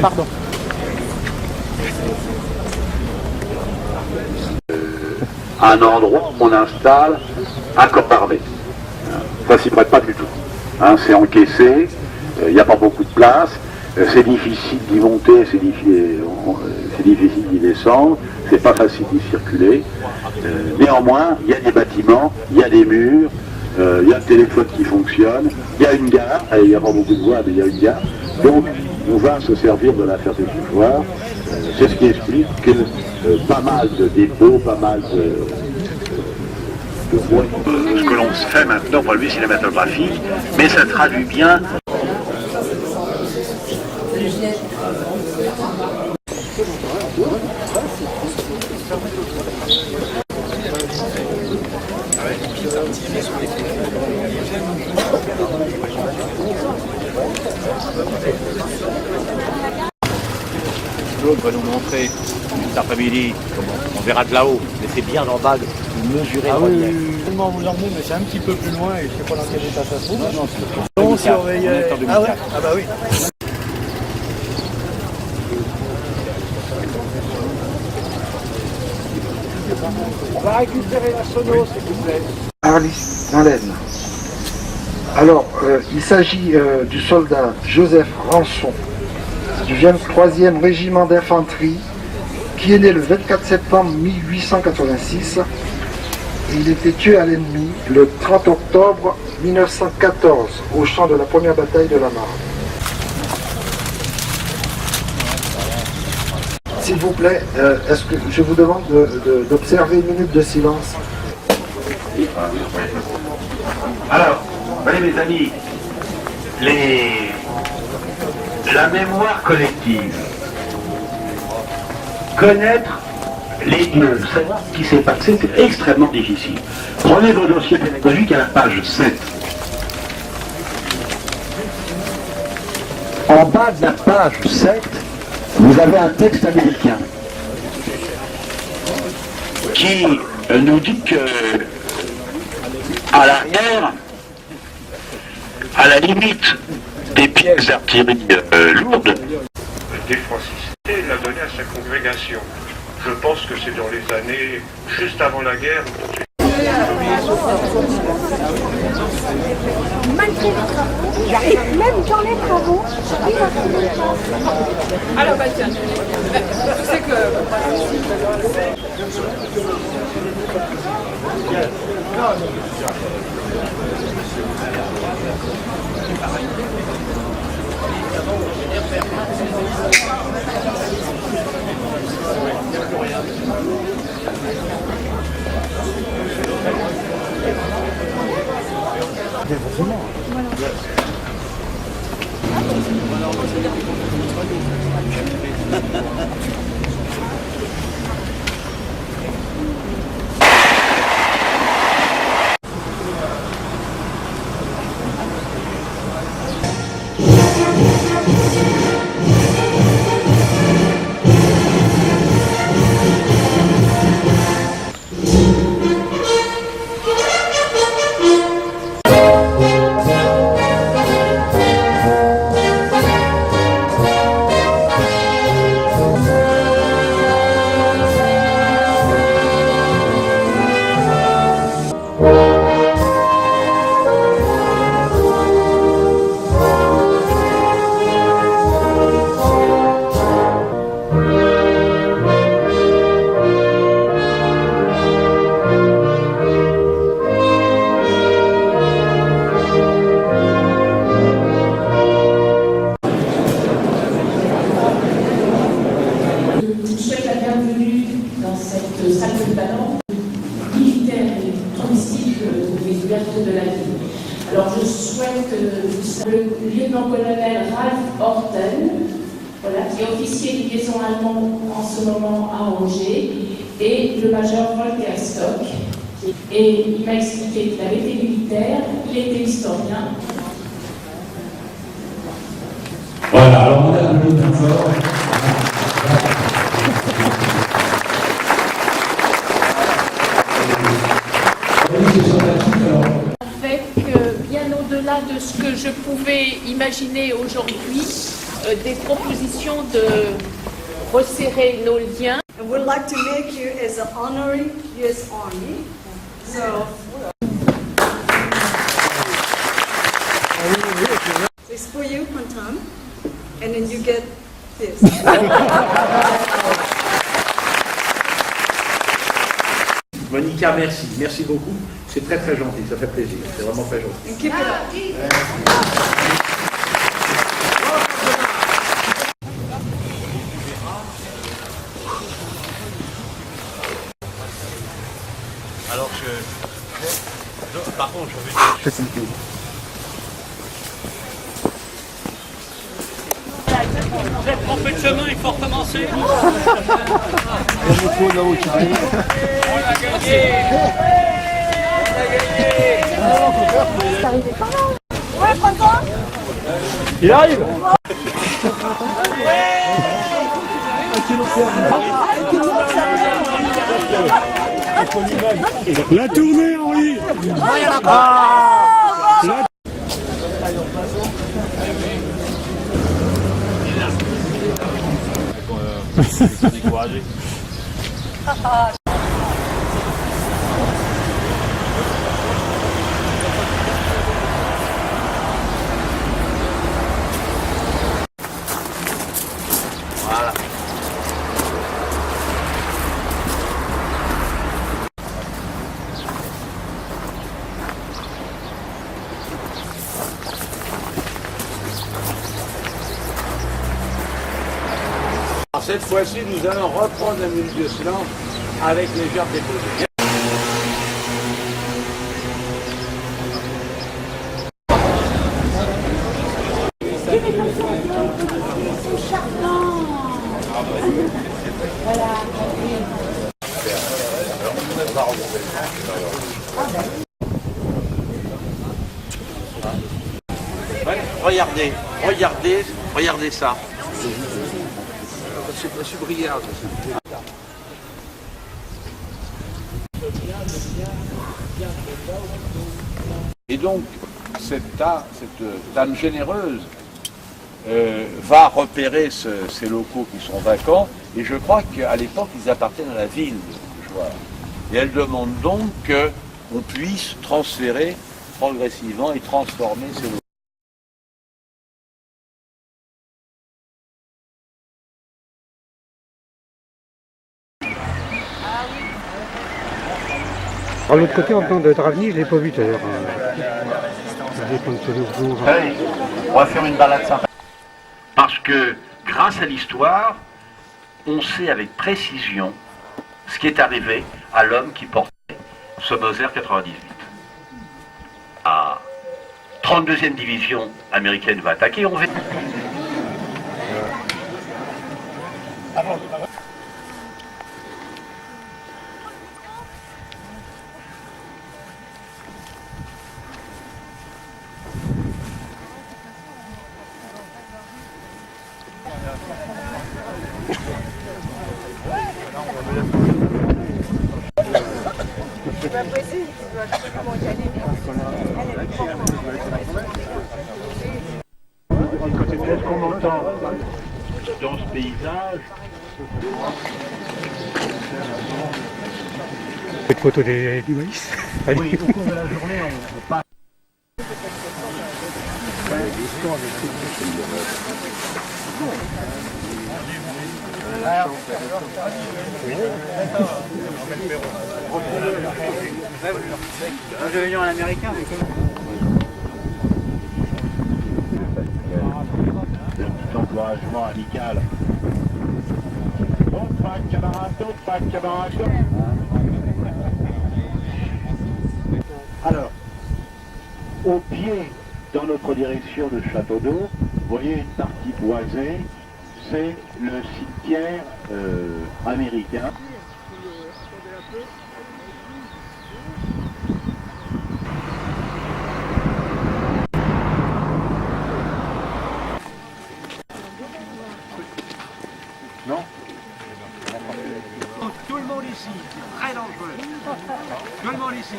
Pardon. Un endroit où on installe un corps d'armée. Ça s'y prête pas du tout. Hein, c'est encaissé, il n'y a pas beaucoup de place, c'est difficile d'y monter, c'est difficile d'y descendre, c'est pas facile d'y circuler. Néanmoins, il y a des bâtiments, il y a des murs, il y a le téléphone qui fonctionne, il y a une gare, il n'y a pas beaucoup de voies, mais il y a une gare. Donc, on va se servir de la ferté du foire. C'est ce qui explique que pas mal de dépôts, pas mal ce que l'on se fait maintenant pour lui cinématographique, mais ça traduit bien. Claude va nous montrer cet après-midi, on verra de là-haut, mais c'est bien en bas de mesurer le relief. Je vais vous l'emmener, mais c'est un petit peu plus loin et je ne sais pas dans quel état ça se trouve. On surveillait. Ah ouais? Ah bah oui. On va récupérer la sono, s'il vous plaît. Arlis, dans l'Aisne. Alors, il s'agit du soldat Joseph Rançon, du 23e régiment d'infanterie, qui est né le 24 septembre 1886. Et il était tué à l'ennemi le 30 octobre 1914, au champ de la première bataille de la Marne. S'il vous plaît, est-ce que je vous demande d'observer une minute de silence? Alors, voyez mes amis, la mémoire collective, connaître les lieux, savoir ce qui s'est passé, c'est extrêmement difficile. Prenez vos dossiers pédagogiques à la page 7. En bas de la page 7, vous avez un texte américain qui nous dit que à l'arrière, à la limite des pièces d'artillerie lourdes, défrancité l'a donné à sa congrégation. Je pense que c'est dans les années juste avant la guerre. J'arrive même dans les travaux. Alors bah tiens, tu sais que... Alors je souhaite le lieutenant-colonel Ralph Horten, voilà, qui est officier de liaison allemand en ce moment à Angers, et le major Volker Stock. Et il m'a expliqué qu'il avait été militaire, il était historien. Voilà, alors on a un peu plus fort. Avec bien au-delà de ce que je pouvais imaginer aujourd'hui, des propositions de resserrer nos liens. And we'd like to make you as an honorary U.S. Army. So it's for you, Quentin, and then you get this. Monica, merci. Merci beaucoup. C'est très très gentil, ça fait plaisir. C'est vraiment très gentil. And keep it up. Alors par contre, je vais... Vous êtes trompé de chemin, il faut recommencer. On a gagné. C'est arrivé par là. Ouais, Quentin. Il arrive. La tournée, Henri. Découragé. Voilà. Alors cette fois-ci, nous allons reprendre la minute de silence avec les gerbes déposées. Ouais, regardez ça. C'est Monsieur Briard. Et donc, cette dame généreuse va repérer ces locaux qui sont vacants, et je crois qu'à l'époque, ils appartiennent à la ville de Jouarre. Et elle demande donc qu'on puisse transférer progressivement et transformer ces locaux. Alors, l'autre côté, en plan de Dravny, je ne l'ai pas vu tout à l'heure. On va faire une balade sympa. Parce que, grâce à l'histoire, on sait avec précision ce qui est arrivé à l'homme qui portait ce Moser 98. La 32e division américaine va attaquer, on va... Qu'est-ce qu'on entend dans ce paysage? Cette photo du maïs. Oui, au cours de la journée, on passe. Un réunion à l'américain, mais comment? Petit encouragement amical. Bon, pas camarade. Alors, au pied, dans notre direction de Château d'Eau, vous voyez une partie boisée, c'est le cimetière américain. Non? Tout le monde ici, très dangereux. Tout le monde ici.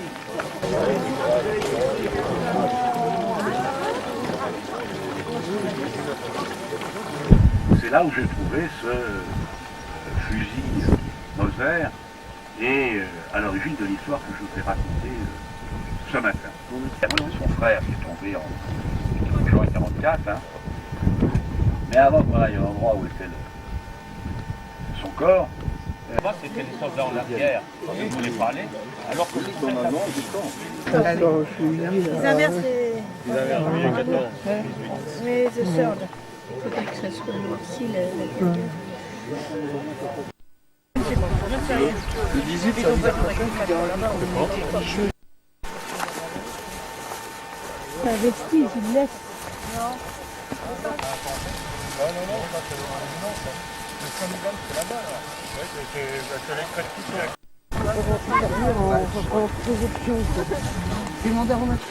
C'est là où j'ai trouvé ce fusil Moser et à l'origine de l'histoire que je vous ai racontée ce matin. Son frère qui est tombé en juin 1944, hein. Mais avant qu'on aille à l'endroit où était son corps, moi c'était les soldats en arrière, quand ils voulaient parler, alors que les soldats avant, Ils inversent les... Mais je sors là. Faudrait que ça soit noirci la c'est bon, je ne sais rien. Le 18, ça veut dire C'est un vestige, il laisse. Non. Non, ça c'est le Saint-Milan, c'est là-bas. Là. Ouais, c'est l'électricité. Demandez à remettre.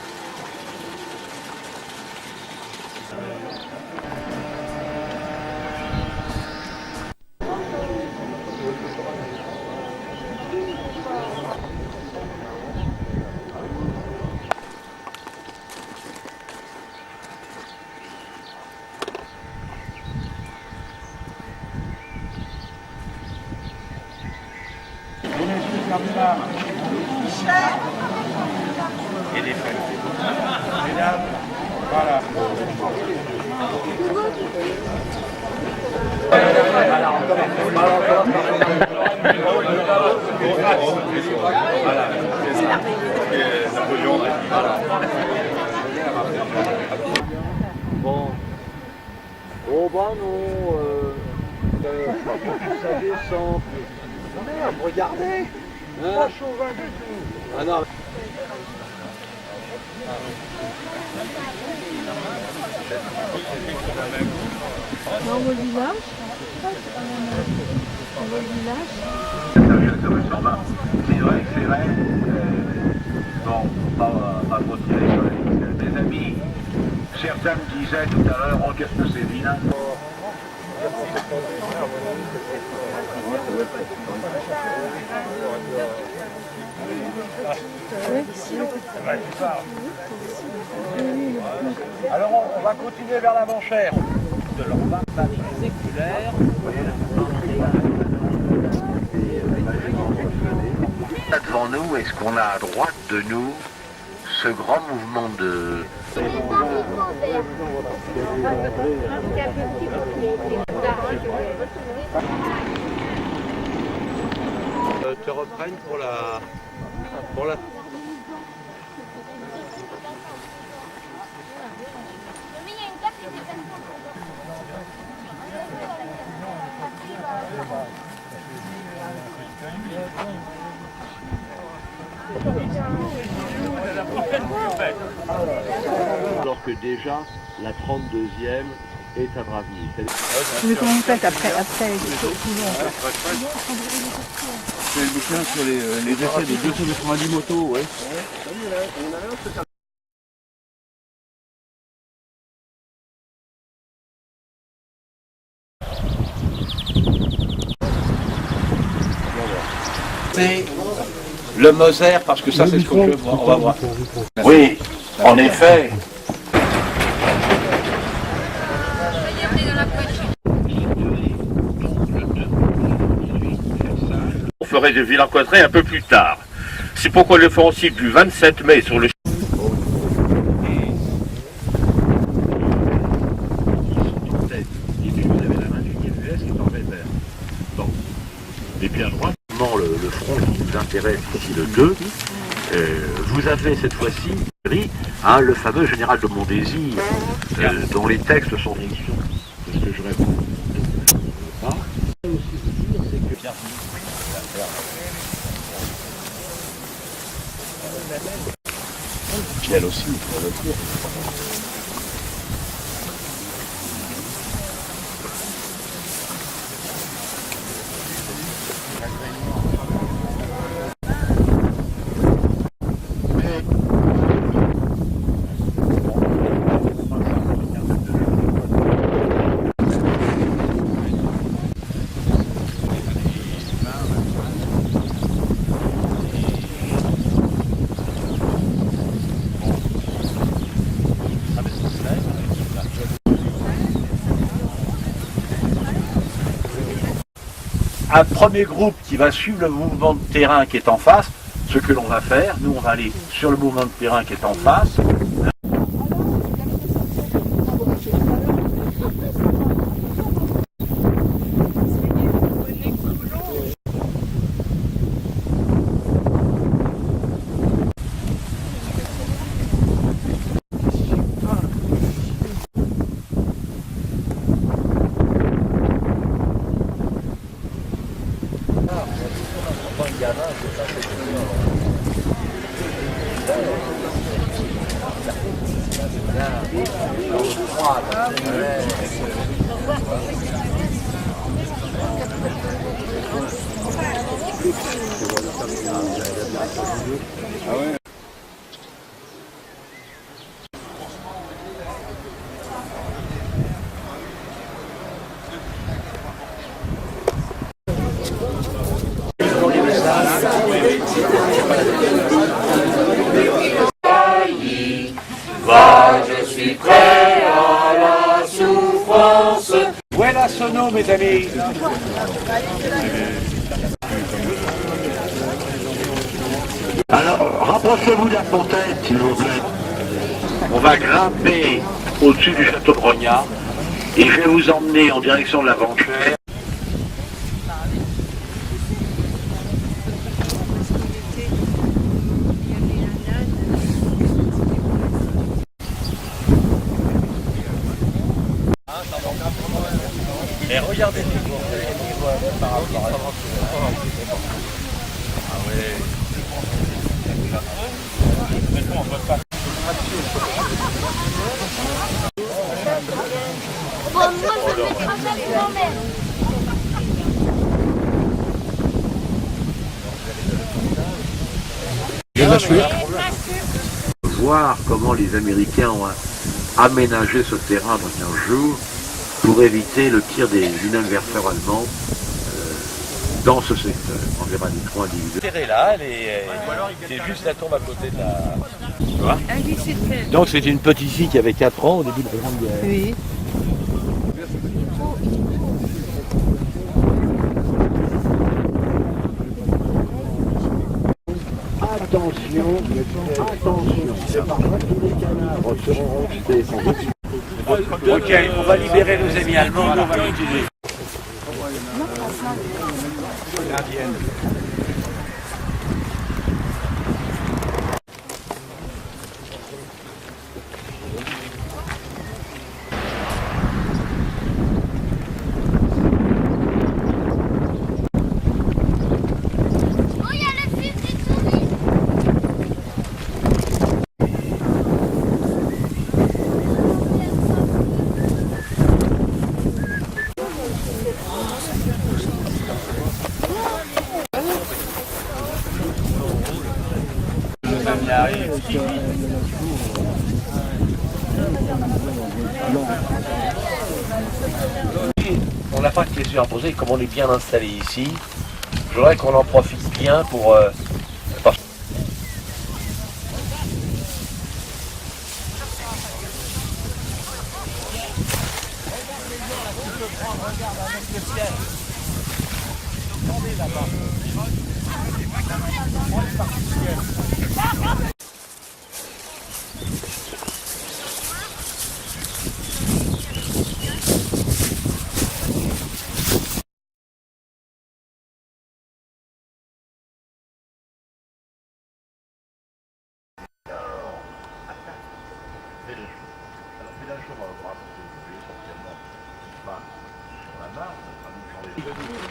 Et les fêtes. Mesdames, voilà. Bon. Oh bah non, ça descend. Merde, regardez. Pas chauvin du tout. Ah non. On va au village. On va au village. C'est vrai que c'est vrai. Bon, pas trop tirer sur les amis. Certains me disaient tout à l'heure, oh qu'est-ce que c'est vilain. Alors on va continuer vers la Manchère. De leur barbarie séculaire. Devant nous, est-ce qu'on a à droite de nous ce grand mouvement de... Te reprennent pour la... Alors que déjà, la 32e est à Bravny. Mais comment vous faites après C'est le bouquin sur les essais de 290 motos, ouais. C'est le Moser, parce que ça c'est ce qu'on peut voir, on va voir. Oui, en effet. On ferait de Villers-Cotterêts un peu plus tard. C'est pourquoi l'offensive du 27 mai sur le... Et puis à droite, le front qui nous intéresse ici, le 2, vous avez cette fois-ci le fameux général de Montdésir, dont les textes sont issus de ce que je réponds. Puis elle aussi, pour le tour. un premier groupe qui va suivre le mouvement de terrain qui est en face. Ce que l'on va faire, nous on va aller sur le mouvement de terrain qui est en face. Je suis prêt à la souffrance. Voilà Sono, mes amis. Alors, rapprochez-vous de la fontaine, s'il vous plaît. On va grimper au-dessus du château de Brognard et je vais vous emmener en direction de la Venchère. Et regardez les niveaux par rapport à ah ouais. Voir comment les Américains ont aménagé ce terrain dans 15 jours pour éviter le tir des inverteurs allemands dans ce secteur. On verra des trous individuels. L'intérêt là, c'est juste la tombe à côté de la... Tu vois? Donc c'est une petite fille qui avait 4 ans au début de la Grande Guerre. Oui. Attention, tous les canards seront restés sans doute. Ok, on va libérer nos amis allemands, on va l'utiliser. On n'a pas de question à poser, comme on est bien installé ici, je voudrais qu'on en profite bien pour...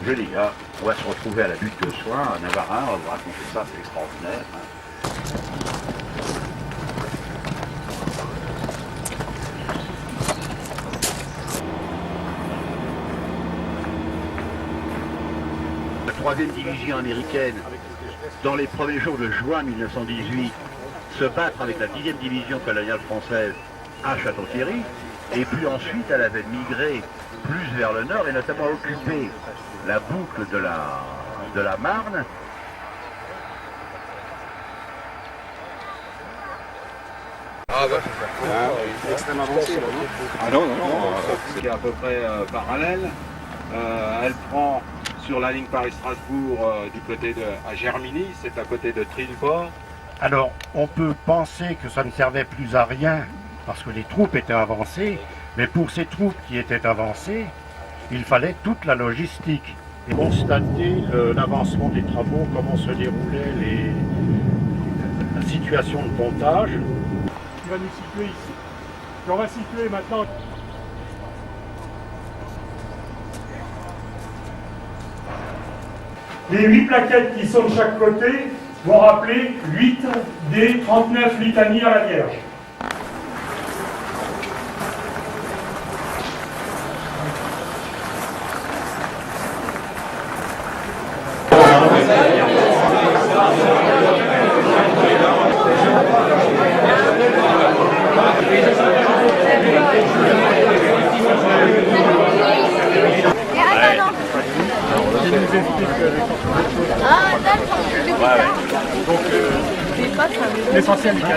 Je dis, on va se retrouver à la butte de soins, à Navarin, on va vous raconter ça, c'est extraordinaire. La 3e division américaine, dans les premiers jours de juin 1918, se battre avec la 10e division coloniale française à Château-Thierry, et puis ensuite elle avait migré plus vers le nord et notamment occupé la boucle de la Marne. Ah bah c'est extrêmement avancé là, non? Ah non, c'est à peu près parallèle. Elle prend sur la ligne Paris-Strasbourg du côté à Germigny, c'est à côté de Trilfort. Alors, on peut penser que ça ne servait plus à rien parce que les troupes étaient avancées, mais pour ces troupes qui étaient avancées, il fallait toute la logistique. Et constater l'avancement des travaux, comment se déroulait la situation de pontage. Il va nous situer ici. Et on va situer maintenant. Les 8 plaquettes qui sont de chaque côté vont rappeler 8 des 39 litanies à la Vierge. L'essentiel du cas.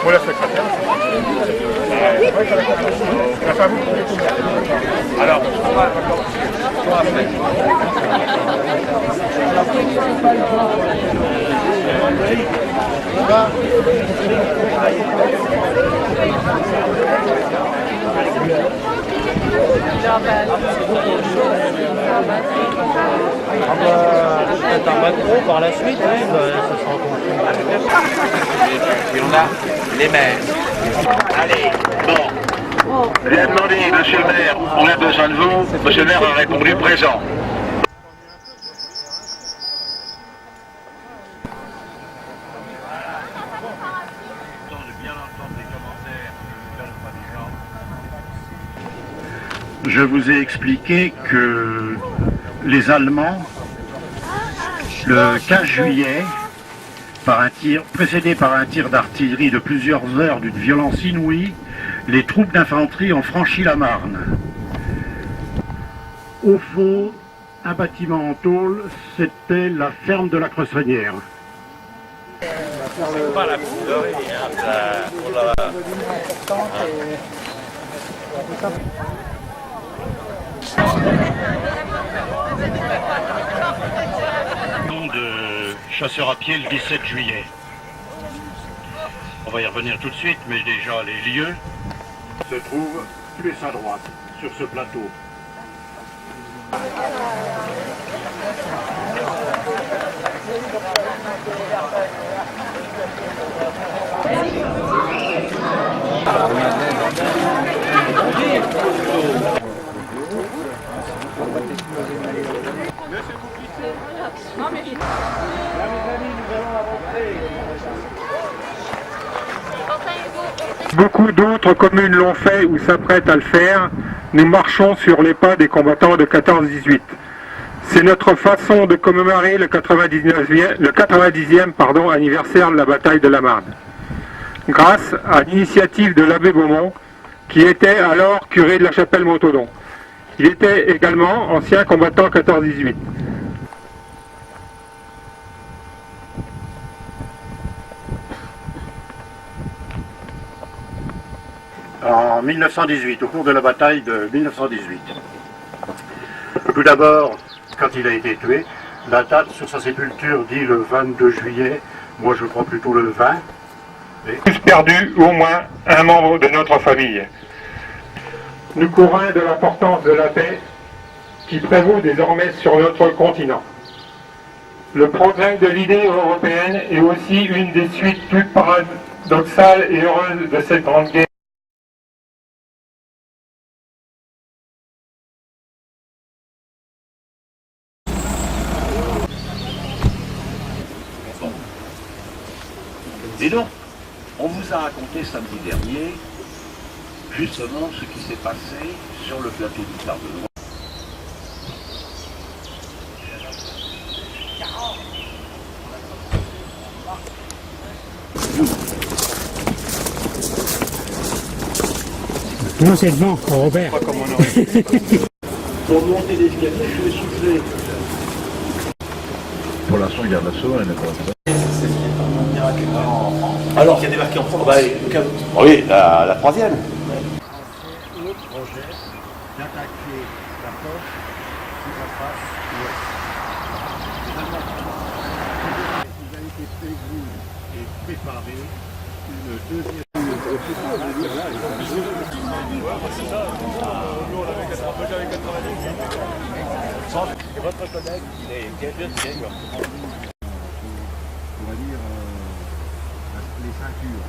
Pour la secrétaire. Grâce à vous. Alors, on va peut-être un bateau par la suite, oui, ça sera Et on a les maires. Allez, bon. J'ai demandé, monsieur le maire, on a besoin de vous. Monsieur le maire a répondu présent. Je vous ai expliqué que les Allemands, le 15 juillet, précédé par un tir d'artillerie de plusieurs heures d'une violence inouïe, les troupes d'infanterie ont franchi la Marne. Au fond, un bâtiment en tôle, c'était la ferme de la Cressonnière. C'est pas la coulerie, De chasseurs à pied le 17 juillet. On va y revenir tout de suite, mais déjà les lieux se trouvent plus à droite, sur ce plateau. Beaucoup d'autres communes l'ont fait ou s'apprêtent à le faire. Nous marchons sur les pas des combattants de 14-18. C'est notre façon de commémorer le 90e anniversaire de la bataille de la Marne. Grâce à l'initiative de l'abbé Beaumont, qui était alors curé de la chapelle Montaudoin. Il était également ancien combattant 14-18. En 1918, au cours de la bataille de 1918. Tout d'abord, quand il a été tué, la date sur sa sépulture dit le 22 juillet, moi je crois plutôt le 20. Tous perdu au moins un membre de notre famille. Nous convainc de l'importance de la paix qui prévaut désormais sur notre continent. Le progrès de l'idée européenne est aussi une des suites plus paradoxales et heureuses de cette grande guerre. Et donc, on vous a raconté samedi dernier, justement, ce qui s'est passé sur le plateau du Tardenois. Non, c'est devant, Robert. Pour monter l'escalier, je vais souffler. Pour l'instant, il y a la Saône, elle n'est pas. Alors, qui a débarqué en France. Oui, la troisième. Le projet d'attaquer la poche qui va préparer une deuxième... Et votre collègue, il est bien vieux, on va dire, les ceintures.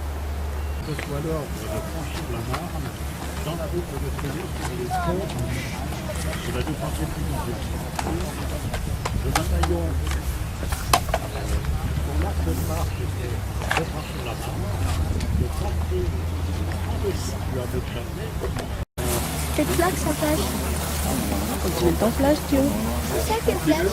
Que ce soit l'ordre de franchir la Marne dans la boucle de Toulouse et les ponts de la 270e. Le bataillon pour l'arc de marche était de franchir la Marne, de porter le cycle à Beauchâtelet. Quelle plaque ça flash? Tu veux ton flash, Théo? C'est ça, quelle flash?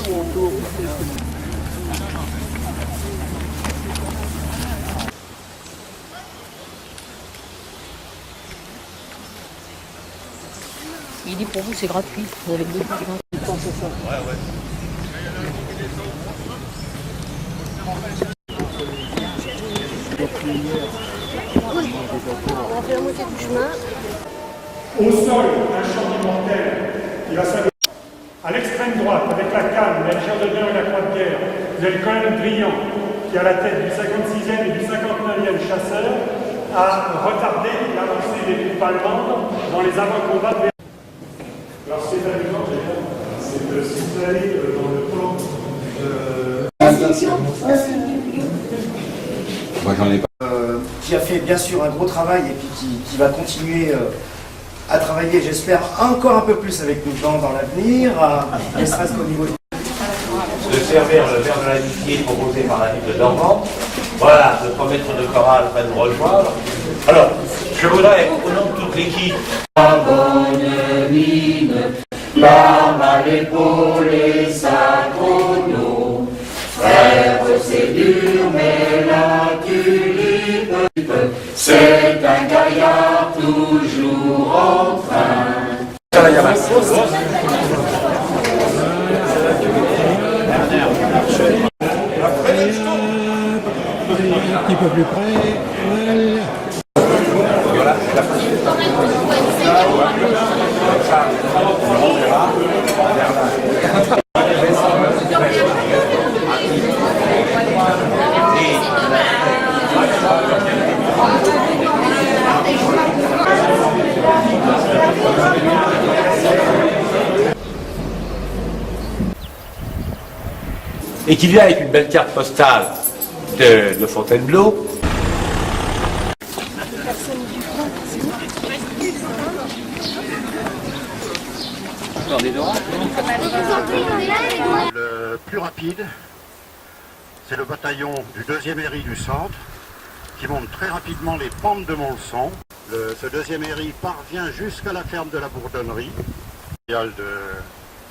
Il dit pour vous c'est gratuit, avec deux fois gratuit. Ouais, ouais. On fait la moitié du chemin. Au sol, un champ mortel qui va s'arrêter. À l'extrême droite, avec la canne, la Légion d'honneur et la croix de guerre, vous avez le colonel Briand, qui est à la tête du 56e et du 59e chasseur, a retardé l'avancée des troupes allemandes dans les avant-combats de... Alors c'est amusant, c'est que si vous allez dans le plan... Moi j'en ai pas. Qui a fait bien sûr un gros travail et puis qui va continuer à travailler, j'espère, encore un peu plus avec nous dans l'avenir, ne serait-ce qu'au niveau de servir le verre de l'amitié proposé par la ville de Dormant. Voilà, notre maître de chorale va nous rejoindre. Alors, je voudrais, au nom de toute l'équipe, la bonne mine, l'arme à l'épaule et sa chrono. Frère, c'est dur, mais la tulipe, c'est un gaillard toujours en train. Un petit peu plus près. voilà, et qu'il vient avec une belle carte postale de Fontainebleau. Le plus rapide, c'est le bataillon du 2e RI du centre qui monte très rapidement les pentes de Montluçon. Ce 2e RI parvient jusqu'à la ferme de la Bourdonnerie, de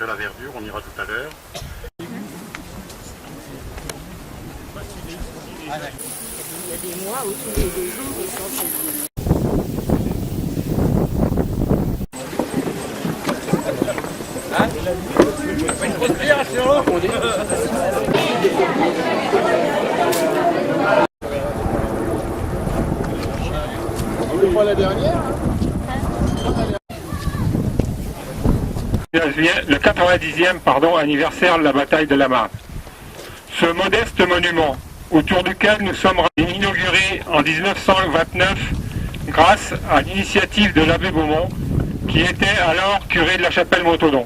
la Verdure, on ira tout à l'heure. Il y a des mois où tous les 2 jours, ils sont chez lui. On voit la dernière. Le 90e anniversaire de la bataille de la Marne. Ce modeste monument, autour duquel nous sommes inaugurés en 1929 grâce à l'initiative de l'abbé Beaumont, qui était alors curé de la chapelle Montaudoin.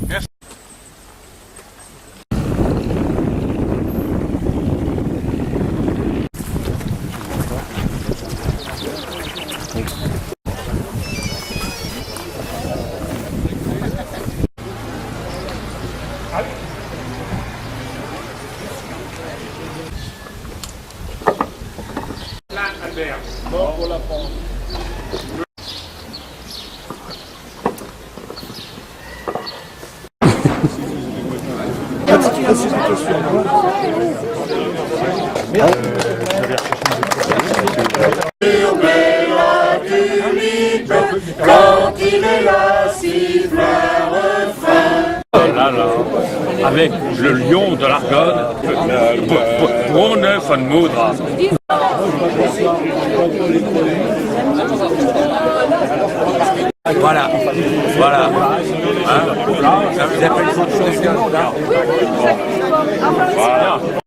Merci. Albert, mort pour la France. Quand il est là, siffle un refrain. Là, avec le lion de l'Argonne, Brunne von Moudra. Voilà, voilà. Ça vous appelle ça. Oui, oui, c'est ça que je vois. Enfin, Voilà.